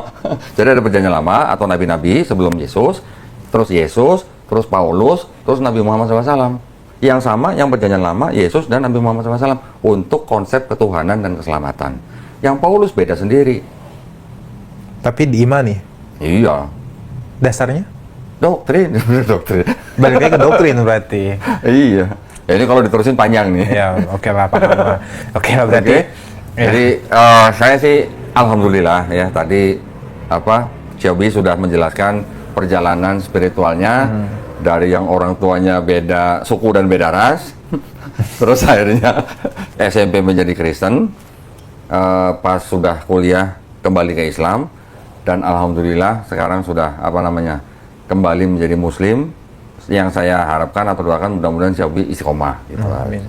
Jadi ada perjanjian lama atau nabi-nabi sebelum Yesus, terus Paulus, terus Nabi Muhammad SAW. Yang sama, yang perjanjian lama, Yesus dan Nabi Muhammad SAW untuk konsep ketuhanan dan keselamatan. Yang Paulus beda sendiri. Tapi diimani. Iya. Dasarnya? Doktrin. Doktrin. Balik lagi ke doktrin berarti. Iya. Ya, ini kalau diterusin panjang nih. Ya, oke lah, paham. Oke lah berarti. Oke. Jadi saya sih alhamdulillah ya tadi Xiaobi sudah menjelaskan perjalanan spiritualnya dari yang orang tuanya beda suku dan beda ras, terus akhirnya SMP menjadi Kristen, pas sudah kuliah kembali ke Islam dan alhamdulillah sekarang sudah kembali menjadi Muslim. Yang saya harapkan atau doakan mudah-mudahan Xiaobi istiqomah gitu. Amin.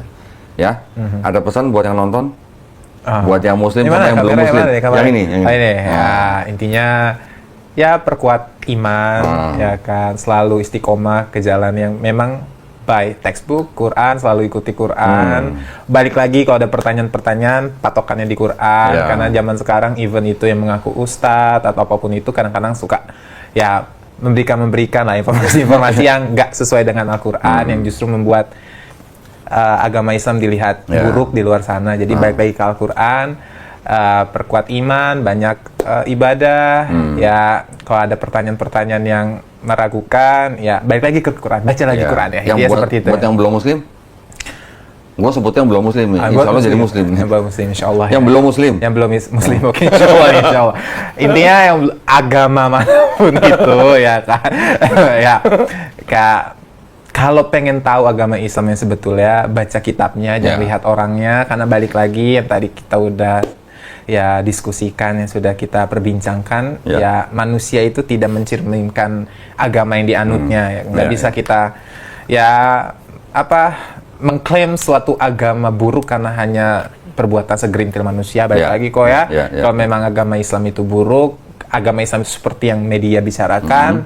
Ya, ada pesan buat yang nonton? Buat yang Muslim sama yang belum Kameranya Muslim. yang ini. Yang ini. Ya, intinya ya perkuat iman, ya kan, selalu istiqomah ke jalan yang memang by textbook Quran, selalu ikuti Quran. Balik lagi kalau ada pertanyaan-pertanyaan, patokannya di Quran. Karena zaman sekarang even itu yang mengaku ustadz atau apapun itu kadang-kadang suka ya memberikan lah informasi-informasi yang nggak sesuai dengan Al-Quran, yang justru membuat agama Islam dilihat buruk di luar sana. Jadi balik lagi ke Al-Quran, perkuat iman, banyak ibadah. Ya kalau ada pertanyaan-pertanyaan yang meragukan, ya balik lagi ke Quran, baca lagi Quran ya. Yang seperti itu. Buat yang belum Muslim, gua sebutnya yang belum Muslim nih. Insya Allah jadi Muslim. Yang belum Muslim, Insya Allah. Yang belum Muslim. Yang belum Muslim, oke, Insya Allah, Insya Allah. Intinya yang agama manapun itu, ya kan, ya, kalau pengen tahu agama Islam yang sebetulnya, baca kitabnya, jangan lihat orangnya, karena balik lagi yang tadi kita udah ya diskusikan, yang sudah kita perbincangkan, ya manusia itu tidak mencerminkan agama yang dianutnya, ya nggak bisa kita mengklaim suatu agama buruk karena hanya perbuatan segerintil manusia. Balik lagi kok kalau memang agama Islam itu buruk, agama Islam itu seperti yang media bicarakan,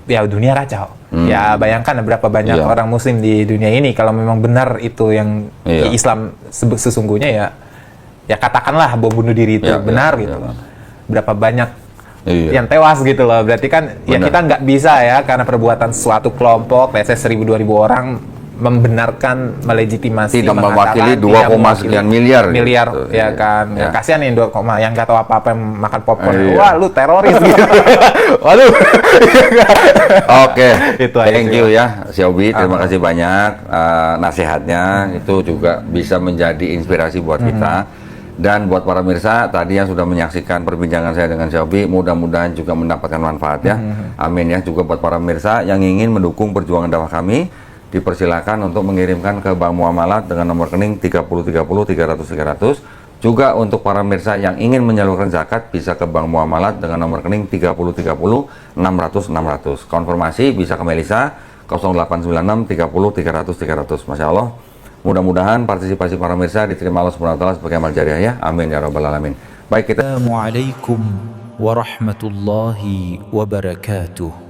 ya dunia kacau. Ya bayangkan berapa banyak orang Muslim di dunia ini kalau memang benar itu yang Islam sesungguhnya, ya katakanlah bom bunuh diri itu benar gitu loh. Berapa banyak yang tewas gitu loh. Berarti kan ya kita nggak bisa ya karena perbuatan suatu kelompok, let's say 1.000-2.000 orang membenarkan, melegitimasi, tidak mewakili 2, sekian miliar gitu. Ya kan. Ya, kasihan yang 2, yang nggak tahu apa-apa yang makan popcorn. Wah, lu teroris gitu. Waduh. Oke. Itu thank you ya Xiaobi, terima kasih banyak nasihatnya. Itu juga bisa menjadi inspirasi buat kita. Dan buat para pemirsa tadi yang sudah menyaksikan perbincangan saya dengan Xiaobi, mudah-mudahan juga mendapatkan manfaat ya. Amin ya. Juga buat para pemirsa yang ingin mendukung perjuangan dakwah kami, dipersilakan untuk mengirimkan ke Bank Muamalat dengan nomor rekening 3030 300 300. Juga untuk para pemirsa yang ingin menyalurkan zakat bisa ke Bank Muamalat dengan nomor rekening 3030 600 600. Konfirmasi bisa ke Melisa 0896 30 300 300. Masya Allah. Mudah-mudahan partisipasi para pemirsa diterima Allah Subhanahu wa taala sebagai amal jariah ya. Amin ya rabbal alamin. Baik, kita. Assalamualaikum warahmatullahi wabarakatuh.